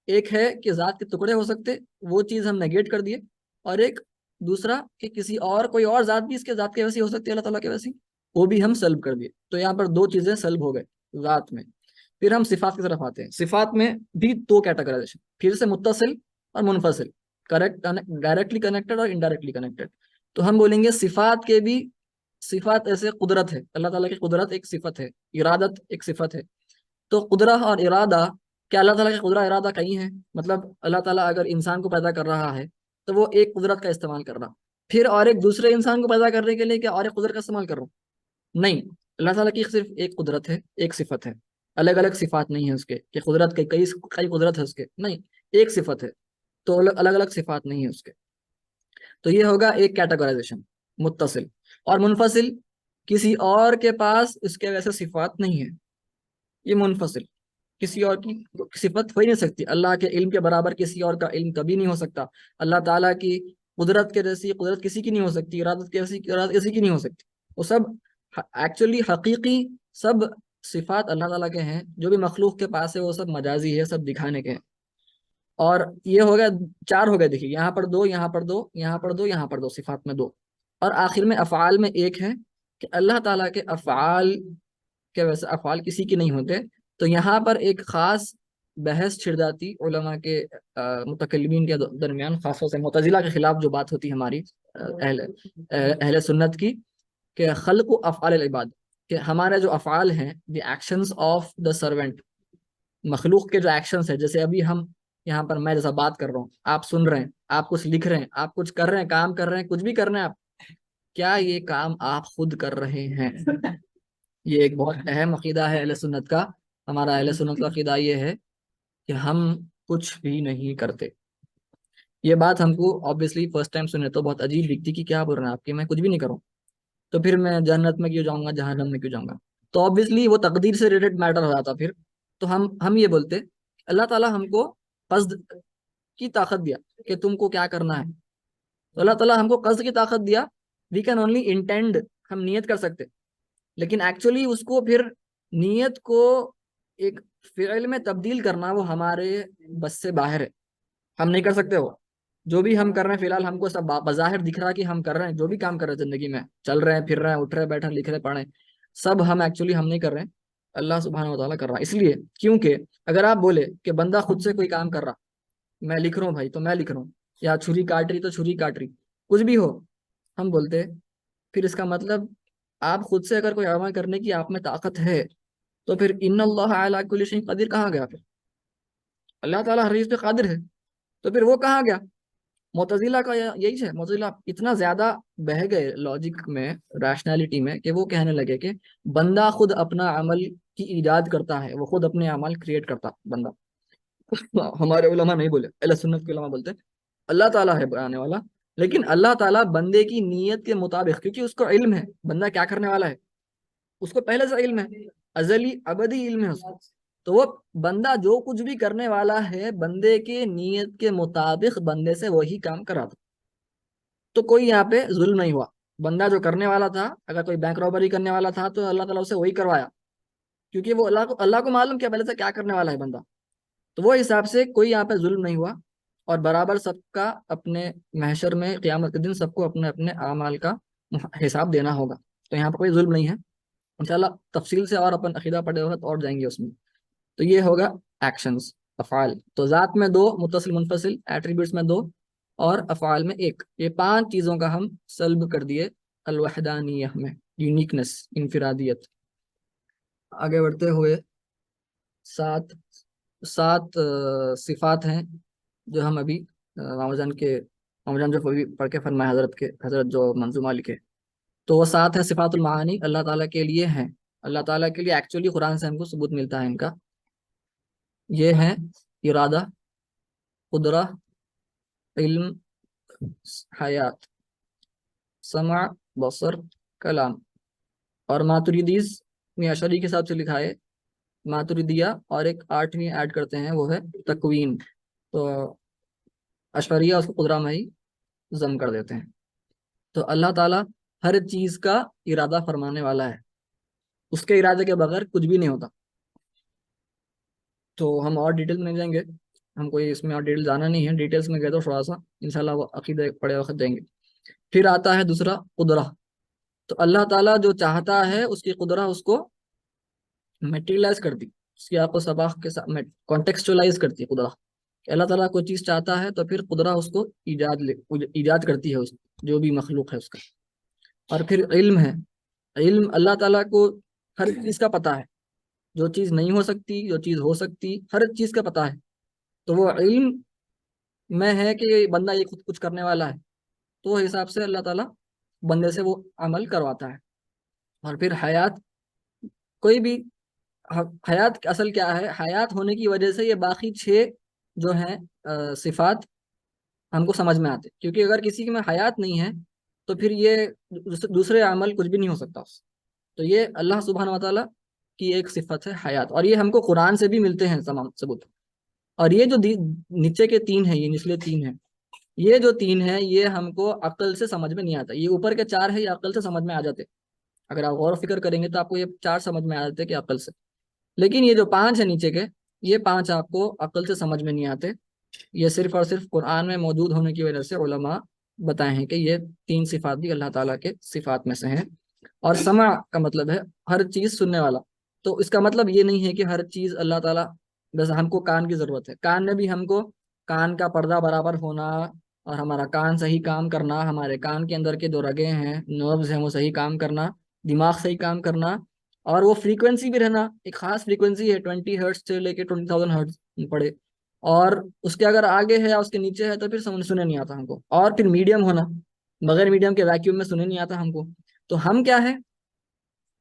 ایک ہے کہ ذات کے ٹکڑے ہو سکتے، وہ چیز ہم نیگیٹ کر دیے، اور ایک دوسرا کہ کوئی اور ذات بھی اس کے ذات کے ویسی ہو سکتی ہے، اللہ تعالیٰ کے ویسی، وہ بھی ہم سلب کر دیے۔ تو یہاں پر دو چیزیں سلب ہو گئے ذات میں۔ پھر ہم صفات کی طرف آتے ہیں، صفات میں بھی دو کیٹیگرائزیشن، پھر سے متصل اور منفصل، ڈائریکٹلی کنیکٹڈ اور انڈائریکٹلی کنیکٹڈ۔ تو ہم بولیں گے صفات کے بھی، صفات ایسے قدرت ہے، اللہ تعالیٰ کی قدرت ایک صفت ہے، ارادت ایک صفت ہے۔ تو قدرت اور ارادہ، کیا اللہ تعالیٰ کی قدرت ارادہ کہیں ہے؟ مطلب اللہ تعالیٰ اگر انسان کو پیدا کر رہا ہے تو وہ ایک قدرت کا استعمال کر رہا، پھر اور ایک دوسرے انسان کو پیدا کرنے کے لیے کیا اور ایک قدرت کا استعمال کر رہا ہوں؟ نہیں، اللہ تعالیٰ کی صرف ایک قدرت ہے، ایک صفت ہے، الگ الگ صفات نہیں ہے اس کے کہ قدرت کے کئی قدرت ہے اس کے، نہیں، ایک صفت ہے، تو الگ الگ صفات نہیں ہے اس کے۔ تو یہ ہوگا ایک کیٹیگرائزیشن، متصل۔ اور منفصل، کسی اور کے پاس اس کے ویسے صفات نہیں ہے، یہ منفصل، کسی اور کی صفت ہو ہی نہیں سکتی، اللہ کے علم کے برابر کسی اور کا علم کبھی نہیں ہو سکتا، اللہ تعالیٰ کی قدرت کے جیسی قدرت کسی کی نہیں ہو سکتی، ارادت کی ارادت کسی کی نہیں ہو سکتی۔ وہ سب ایکچولی حقیقی سب صفات اللہ تعالیٰ کے ہیں، جو بھی مخلوق کے پاس ہے وہ سب مجازی ہے، سب دکھانے کے ہیں۔ اور یہ ہو گیا، چار ہو گئے، دیکھیے یہاں پر دو، یہاں پر دو، یہاں پر دو، یہاں پر دو، صفات میں دو، اور آخر میں افعال میں ایک ہے کہ اللہ تعالیٰ کے افعال کے ویسے افعال کسی کے نہیں ہوتے۔ تو یہاں پر ایک خاص بحث چھڑ جاتی علماء کے متکلمین کے درمیان، خاص طور سے معتزلہ کے خلاف جو بات ہوتی ہماری اہل سنت کی، کہ خلق و افعال العباد، کہ ہمارے جو افعال ہیں، the actions of the servant, مخلوق کے جو ایکشنز ہیں، جیسے ابھی ہم یہاں پر میں جیسا بات کر رہا ہوں، آپ سن رہے ہیں، آپ کچھ لکھ رہے ہیں، آپ کچھ کر رہے ہیں، کام کر رہے ہیں، کچھ بھی کر رہے ہیں آپ، کیا یہ کام آپ خود کر رہے ہیں؟ یہ ایک بہت اہم عقیدہ ہے اہل سنت کا۔ ہمارا اہل سنت کا عقیدہ یہ ہے کہ ہم کچھ بھی نہیں کرتے۔ یہ بات ہم کو obviously فرسٹ ٹائم سنے تو بہت عجیب دکھتی کہ کیا بول رہے ہیں آپ، کہ میں کچھ بھی نہیں کروں تو پھر میں جنت میں کیوں جاؤں گا، جہنم میں کیوں جاؤں گا؟ تو obviously وہ تقدیر سے ریلیٹڈ میٹر ہو جاتا پھر۔ تو ہم یہ بولتے اللہ تعالیٰ ہم کو قصد کی طاقت دیا کہ تم کو کیا کرنا ہے، تو اللہ تعالیٰ ہم کو قصد کی طاقت دیا، وی کین اونلی انٹینڈ، ہم نیت کر سکتے، لیکن ایکچولی اس کو پھر نیت کو ایک فعل میں تبدیل کرنا وہ ہمارے بس سے باہر ہے، ہم نہیں کر سکتے۔ وہ جو بھی ہم کر رہے ہیں فی الحال ہم کو سب بظاہر دکھ رہا کہ ہم کر رہے ہیں، جو بھی کام کر رہے ہیں زندگی میں، چل رہے ہیں، پھر رہے ہیں، اٹھ رہے ہیں، بیٹھے، لکھ رہے، پڑھیں، سب ہم ایکچولی ہم نہیں کر رہے ہیں، اللہ سبحانہ و تعالیٰ کر رہا ہے۔ اس لیے کیونکہ اگر آپ بولے کہ بندہ خود سے کوئی کام کر رہا، میں لکھ رہا ہوں بھائی تو میں لکھ رہا ہوں، یا چھری کاٹ رہی تو چھری کاٹ رہی، کچھ بھی ہو، ہم بولتے پھر اس کا مطلب آپ خود سے اگر کوئی عمل کرنے کی آپ میں طاقت ہے تو پھر ان اللہ علی کل شیء قدیر کہاں گیا؟ پھر اللہ تعالیٰ ہر چیز پہ قادر ہے، تو پھر وہ کہاں گیا؟ معتزلہ کا یہی ہے، معتزلہ اتنا زیادہ بہہ گئے لاجک میں، ریشنالٹی میں، کہ وہ کہنے لگے کہ بندہ خود اپنا عمل کی ایجاد کرتا ہے، وہ خود اپنے اعمال کریٹ کرتا بندہ۔ ہمارے علماء نہیں بولے، اہل سنت کے علماء بولتے اللہ تعالیٰ ہے بنانے والا، لیکن اللہ تعالیٰ بندے کی نیت کے مطابق، کیونکہ اس کو علم ہے بندہ کیا کرنے والا ہے، اس کو پہلے سے علم ہے، ازلی ابدی علم ہے اس کو، تو وہ بندہ جو کچھ بھی کرنے والا ہے بندے کے نیت کے مطابق بندے سے وہی کام کراتا، تو کوئی یہاں پہ ظلم نہیں ہوا۔ بندہ جو کرنے والا تھا، اگر کوئی بینک رابری کرنے والا تھا تو اللہ تعالیٰ اسے وہی کروایا، کیونکہ وہ اللہ کو معلوم کیا پہلے سے کیا کرنے والا ہے بندہ، تو وہ حساب سے کوئی یہاں پہ ظلم نہیں ہوا، اور برابر سب کا اپنے محشر میں قیامت کے دن سب کو اپنے اپنے اعمال کا حساب دینا ہوگا، تو یہاں پہ کوئی ظلم نہیں ہے۔ انشاءاللہ تفصیل سے اور اپن عقیدہ پڑھے وقت اور جائیں گے اس میں۔ تو یہ ہوگا ایکشنز، افعال، تو ذات میں دو، متصل منفصل، ایٹریبیوٹس میں دو، اور افعال میں ایک، یہ 5 چیزوں کا ہم سلب کر دیے الوحدانیہ میں، یونیکنس، انفرادیت۔ آگے بڑھتے ہوئے 7 صفات ہیں جو ہم ابھی ماما جان جو ابھی پڑھ کے فرمائے حضرت جو منظومہ لکھے، تو وہ 7 ہے صفات المعانی، اللہ تعالیٰ کے لیے ہیں، اللہ تعالیٰ کے لیے ایکچولی قرآن سے ہم کو ثبوت ملتا ہے ان کا۔ یہ ہے ارادہ، قدرہ، علم، حیات، سمع، بصر، کلام۔ اور ماتریدیز میں اشعری کے حساب سے لکھا ہے ماتریدیہ، اور ایک 8ویں ایڈ کرتے ہیں وہ ہے تکوین، تو اشعریہ اس کو قدرہ میں ہی ضم کر دیتے ہیں۔ تو اللہ تعالیٰ ہر چیز کا ارادہ فرمانے والا ہے، اس کے ارادے کے بغیر کچھ بھی نہیں ہوتا۔ تو ہم اور ڈیٹیل میں نہیں جائیں گے، ہم کوئی اس میں اور ڈیٹیل جانا نہیں ہے، ڈیٹیلس میں گئے تو تھوڑا سا انشاءاللہ وہ عقیدہ پڑے وقت دیں گے۔ پھر آتا ہے دوسرا قدرہ، تو اللہ تعالیٰ جو چاہتا ہے اس کی قدرہ اس کو میٹیریلائز کرتی، اس کی آپ کو سباق کے ساتھ کانٹیکسچولائز کرتی ہے قدرہ، کہ اللہ تعالیٰ کوئی چیز چاہتا ہے تو پھر قدرہ اس کو ایجاد کرتی ہے، اس جو بھی مخلوق ہے اس کا۔ اور پھر علم ہے، علم اللہ تعالیٰ کو ہر چیز کا پتہ ہے، جو چیز نہیں ہو سکتی، جو چیز ہو سکتی، ہر چیز کا پتہ ہے، تو وہ علم میں ہے کہ بندہ یہ خود کچھ کرنے والا ہے، تو وہ حساب سے اللہ تعالیٰ بندے سے وہ عمل کرواتا ہے۔ اور پھر حیات، کوئی بھی حیات اصل کیا ہے، حیات ہونے کی وجہ سے یہ باقی 6 جو ہیں صفات ہم کو سمجھ میں آتے، کیونکہ اگر کسی میں حیات نہیں ہے تو پھر یہ دوسرے عمل کچھ بھی نہیں ہو سکتا اس سے۔ تو یہ اللہ سبحانہ وتعالیٰ کی ایک صفت ہے حیات، اور یہ ہم کو قرآن سے بھی ملتے ہیں تمام ثبوت۔ اور یہ جو نیچے کے 3 ہیں، یہ نچلے 3 ہیں، یہ جو 3 ہیں یہ ہم کو عقل سے سمجھ میں نہیں آتا، یہ اوپر کے 4 ہیں یہ عقل سے سمجھ میں آ جاتے، اگر آپ غور و فکر کریں گے تو آپ کو یہ 4 سمجھ میں آ جاتے کہ عقل سے، لیکن یہ جو 5 ہیں نیچے کے، یہ 5 آپ کو عقل سے سمجھ میں نہیں آتے، یہ صرف اور صرف قرآن میں موجود ہونے کی وجہ سے علماء بتائے ہیں کہ یہ 3 صفات بھی اللہ تعالیٰ کے صفات میں سے ہیں۔ اور سمع کا مطلب ہے ہر چیز سننے والا، تو اس کا مطلب یہ نہیں ہے کہ ہر چیز اللہ تعالیٰ، بس ہم کو کان کی ضرورت ہے، کان میں بھی ہم کو کان کا پردہ برابر ہونا، اور ہمارا کان صحیح کام کرنا، ہمارے کان کے اندر کے جو رگیں ہیں، نروز ہیں، وہ صحیح کام کرنا، دماغ صحیح کام کرنا، اور وہ فریکوینسی بھی رہنا، ایک خاص فریکوینسی ہے 20 ہرٹز سے لے کے 20,000 ہرٹز پڑے، اور اس کے اگر آگے ہے یا اس کے نیچے ہے تو پھر سنے نہیں آتا ہم کو، اور پھر میڈیم ہونا، بغیر میڈیم کے ویکیوم میں سنے نہیں آتا ہم کو، تو ہم کیا ہے،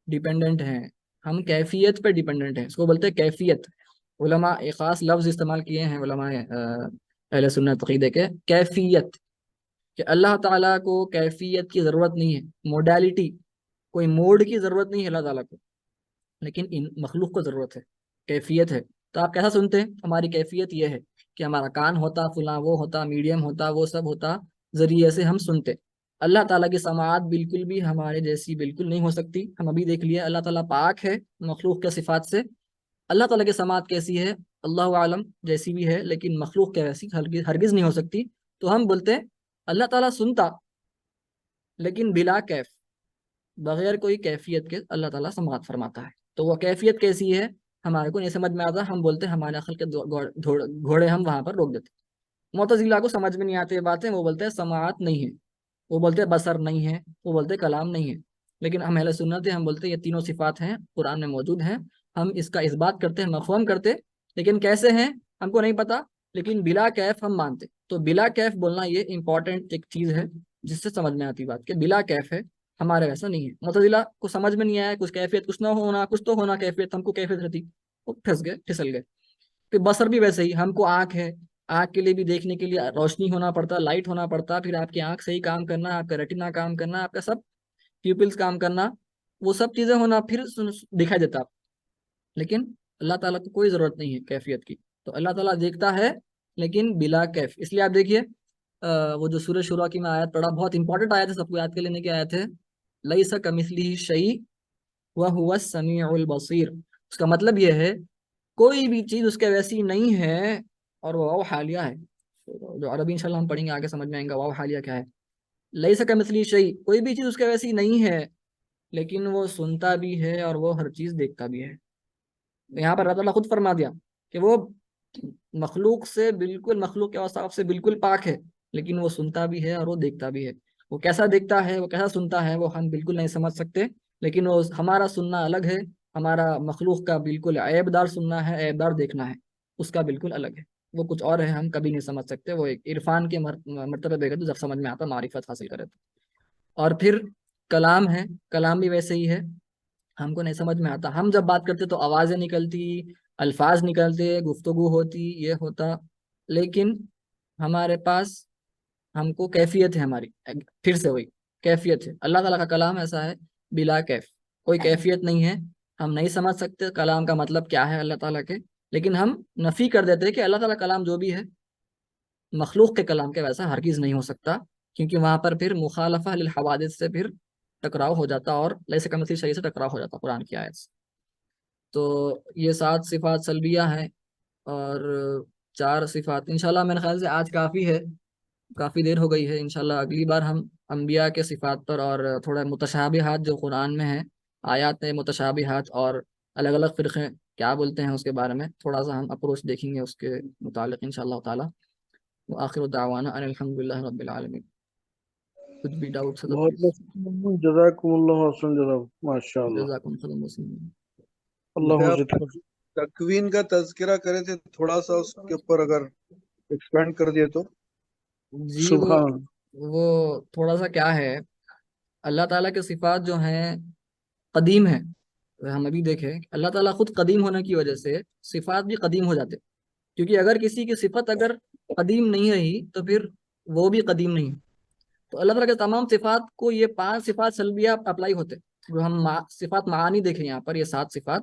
ڈیپینڈنٹ ہیں، ہم کیفیت پہ ڈیپینڈنٹ ہیں، اس کو بولتے ہیں کیفیت۔ علماء ایک خاص لفظ استعمال کیے ہیں علماء اہل سنت عقیدے کے، کیفیت، کہ اللہ تعالیٰ کو کیفیت کی ضرورت نہیں ہے، موڈیلٹی، کوئی موڈ کی ضرورت نہیں ہے اللہ تعالیٰ کو، لیکن ان مخلوق کو ضرورت ہے، کیفیت ہے۔ تو آپ کیسا سنتے ہیں، ہماری کیفیت یہ ہے کہ ہمارا کان ہوتا، فلاں وہ ہوتا، میڈیم ہوتا، وہ سب ہوتا، ذریعے سے ہم سنتے۔ اللہ تعالیٰ کی سماعت بالکل بھی ہمارے جیسی بالکل نہیں ہو سکتی، ہم ابھی دیکھ لیا اللہ تعالیٰ پاک ہے مخلوق کے صفات سے، اللہ تعالیٰ کی سماعت کیسی ہے اللہ عالم، جیسی بھی ہے، لیکن مخلوق کے ویسی ہرگز نہیں ہو سکتی، تو ہم بولتے ہیں اللہ تعالیٰ سنتا لیکن بلا کیف، بغیر کوئی کیفیت کے اللہ تعالیٰ سماعت فرماتا ہے، تو وہ کیفیت کیسی ہے ہمارے کو نہیں سمجھ میں آتا، ہم بولتے ہیں ہمارے عقل کے گھوڑے ہم وہاں پر روک دیتے۔ معتزلہ کو سمجھ میں نہیں آتے یہ باتیں، وہ بولتے ہیں سماعت نہیں ہے، وہ بولتے ہیں بصر نہیں ہے، وہ بولتے ہیں کلام نہیں ہے، لیکن ہم اہل سنت ہیں، ہم بولتے ہیں یہ تینوں صفات ہیں، قرآن میں موجود ہیں، ہم اس کا اثبات کرتے ہیں، مفہوم کرتے، لیکن کیسے ہیں ہم کو نہیں پتا، لیکن بلا کیف ہم مانتے. تو بلا کیف بولنا یہ امپورٹنٹ ایک چیز ہے جس سے سمجھ میں آتی بات کہ بلا کیف ہے، ہمارے ویسا نہیں ہے. معتزلہ کو سمجھ میں نہیں آیا کچھ کیفیت، کچھ نہ ہونا، کچھ تو ہونا کیفیت، ہم کو کیفیت رہتی، وہ پھنس گئے، پھسل گئے. پھر بصر بھی ویسے ہی، ہم کو آنکھ ہے، آنکھ کے لیے بھی دیکھنے کے لیے روشنی ہونا پڑتا، لائٹ ہونا پڑتا، پھر آپ کی آنکھ صحیح کام کرنا، آپ کا ریٹنا کام کرنا، آپ کا سب پیپلز کام کرنا، وہ سب چیزیں ہونا، پھر دکھائی دیتا. لیکن اللہ تعالیٰ کو کوئی ضرورت نہیں ہے کیفیت کی. تو اللہ تعالیٰ دیکھتا ہے لیکن بلا کیف. اس لیے آپ دیکھیے وہ جو سورہ شورا کی میں آیت پڑھا، بہت امپورٹنٹ آیت ہے، سب کو یاد کے لینے کی آیت ہے، لیس کمثلہ شیء وہو السمیع البصیر. اس کا مطلب یہ ہے کوئی بھی چیز اس کے ویسی نہیں ہے، اور وہ واو حالیہ ہے. جو عربی انشاءاللہ ہم پڑھیں گے آگے سمجھ میں آئیں گا واو حالیہ کیا ہے. لیس کمثلہ شیء، کوئی بھی چیز اس کے ویسی نہیں ہے، لیکن وہ سنتا بھی ہے اور وہ ہر چیز دیکھتا بھی ہے. یہاں پر اللہ تعالیٰ خود فرما دیا کہ وہ مخلوق سے بالکل، مخلوق کے اوصاف سے بالکل پاک ہے، لیکن وہ سنتا بھی ہے اور وہ دیکھتا بھی ہے. وہ کیسا دیکھتا ہے، وہ کیسا سنتا ہے، وہ ہم بالکل نہیں سمجھ سکتے، لیکن وہ ہمارا سننا الگ ہے، ہمارا مخلوق کا بالکل عیب دار سننا ہے، عیب دار دیکھنا ہے، اس کا بالکل الگ ہے. وہ کچھ اور ہے، ہم کبھی نہیں سمجھ سکتے. وہ ایک عرفان کے مرتبے پہ گئے تو جب سمجھ میں آتا، معرفت حاصل کرے تو. اور پھر کلام ہے، کلام بھی ویسے ہی ہے، ہم کو نہیں سمجھ میں آتا. ہم جب بات کرتے تو آوازیں نکلتی، الفاظ نکلتے، گفتگو ہوتی، یہ ہوتا، لیکن ہمارے پاس، ہم کو کیفیت ہے ہماری. پھر سے وہی کیفیت ہے. اللہ تعالیٰ کا کلام ایسا ہے بلا کیف، کوئی کیفیت نہیں ہے. ہم نہیں سمجھ سکتے کلام کا مطلب کیا ہے اللہ تعالیٰ کے، لیکن ہم نفی کر دیتے ہیں کہ اللہ تعالیٰ کلام جو بھی ہے مخلوق کے کلام کے ویسا ہرگز نہیں ہو سکتا، کیونکہ وہاں پر پھر مخالفہ للحوادث سے پھر ٹکراؤ ہو جاتا، اور لیس کمثلہ شیء سے ٹکراؤ ہو جاتا قرآن کی آیت سے. تو یہ 7 صفات سلبیہ ہیں، اور 4 صفات انشاءاللہ میرے خیال سے آج کافی ہے، کافی دیر ہو گئی ہے. انشاءاللہ اگلی بار ہم انبیاء کے صفات پر اور تھوڑا متشابہات جو قرآن میں ہیں، آیات میں متشابہات اور الگ الگ فرقے کیا بولتے ہیں اس کے بارے میں تھوڑا سا ہم اپروچ دیکھیں گے اس کے متعلق انشاءاللہ تعالی. وآخر دعوانا ان الحمدللہ رب العالمین. کچھ بھی ڈاؤٹس ہے تو بہت پلیز. بہت جزاکم اللہ حسن جزاک، ماشاء اللہ. جزاکم خیر مسلمین. اللہ آپ مزید تکوین کا تذکرہ کرے تھے، تھوڑا سا اس کے اوپر اگر ایکسپینڈ کر دیے تو. جی سبحان. وہ تھوڑا سا کیا ہے، اللہ تعالیٰ کے صفات جو ہیں قدیم ہیں. ہم ابھی دیکھیں اللہ تعالیٰ خود قدیم ہونے کی وجہ سے صفات بھی قدیم ہو جاتے، کیونکہ اگر کسی کی صفت اگر قدیم نہیں رہی تو پھر وہ بھی قدیم نہیں. تو اللہ تعالیٰ کے تمام صفات کو یہ 5 صفات سلبیہ اپلائی ہوتے. جو ہم صفات معانی دیکھیں یہاں پر، یہ 7 صفات،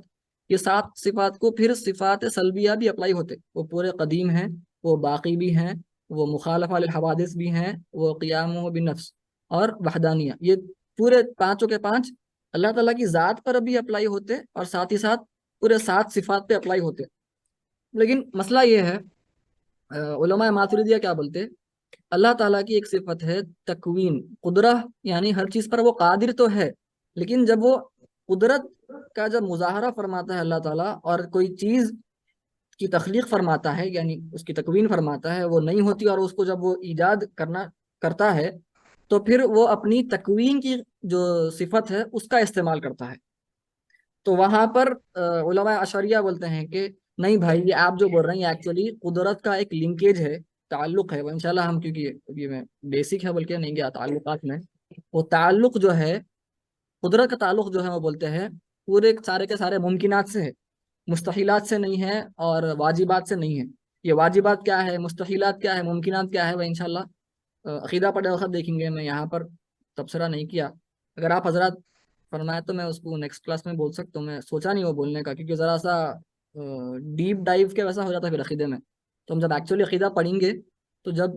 یہ 7 صفات کو پھر صفات سلبیہ بھی اپلائی ہوتے. وہ پورے قدیم ہیں، وہ باقی بھی ہیں، وہ مخالفہ للحوادث بھی ہیں، وہ قیام بالنفس اور وحدانیہ، یہ پورے پانچوں کے 5 اللہ تعالیٰ کی ذات پر بھی اپلائی ہوتے، اور ساتھ ہی ساتھ پورے 7 صفات پہ اپلائی ہوتے. لیکن مسئلہ یہ ہے، علماء ماتریدیہ کیا بولتے، اللہ تعالیٰ کی ایک صفت ہے تکوین، قدرہ، یعنی ہر چیز پر وہ قادر تو ہے، لیکن جب وہ قدرت کا جب مظاہرہ فرماتا ہے اللہ تعالیٰ اور کوئی چیز کی تخلیق فرماتا ہے، یعنی اس کی تکوین فرماتا ہے، وہ نہیں ہوتی، اور اس کو جب وہ ایجاد کرتا ہے تو پھر وہ اپنی تکوین کی جو صفت ہے اس کا استعمال کرتا ہے. تو وہاں پر علماء اشعریہ بولتے ہیں کہ نہیں بھائی، یہ آپ جو بول رہے ہیں یہ ایکچولی قدرت کا ایک لنکیج ہے، تعلق ہے. وہ انشاءاللہ ہم، کیونکہ یہ میں بیسک ہے بلکہ نہیں گیا تعلقات میں، وہ تعلق جو ہے قدرت کا تعلق جو ہے وہ بولتے ہیں پورے سارے کے سارے ممکنات سے ہے، مستحیلات سے نہیں ہے اور واجبات سے نہیں ہے. یہ واجبات کیا ہے، مستحیلات کیا ہے، ممکنات کیا ہے، وہ انشاءاللہ عقیدہ پڑھے وقت دیکھیں گے. میں یہاں پر تبصرہ نہیں کیا، اگر آپ حضرات فرمائے تو میں اس کو نیکسٹ کلاس میں بول سکتا ہوں. میں سوچا نہیں وہ بولنے کا، کیونکہ ذرا سا ڈیپ ڈائیو کے ویسا ہو جاتا ہے پھر عقیدے میں. تو ہم جب ایکچولی عقیدہ پڑھیں گے تو جب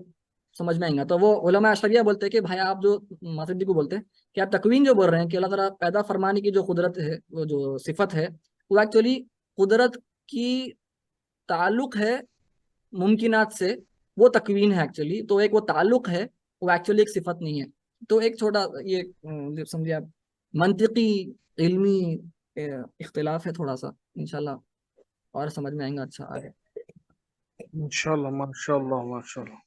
سمجھ میں آئیں گا. تو وہ علماء اشعریہ بولتے ہیں کہ بھائی آپ جو ماتریدی کو بولتے ہیں کہ آپ تکوین جو بول رہے ہیں کہ اللہ تعالیٰ پیدا فرمانے کی جو قدرت ہے، وہ جو صفت ہے، وہ ایکچولی قدرت کی تعلق ہے ممکنات سے، وہ تکوین ہے ایکچولی. تو ایک وہ تعلق ہے، وہ ایکچولی ایک صفت نہیں ہے. تو ایک چھوٹا یہ سمجھے آپ منطقی علمی اختلاف ہے تھوڑا سا، انشاءاللہ اور سمجھ میں آئیں گا اچھا آگے. انشاءاللہ. ماشاء اللہ ماشاء اللہ.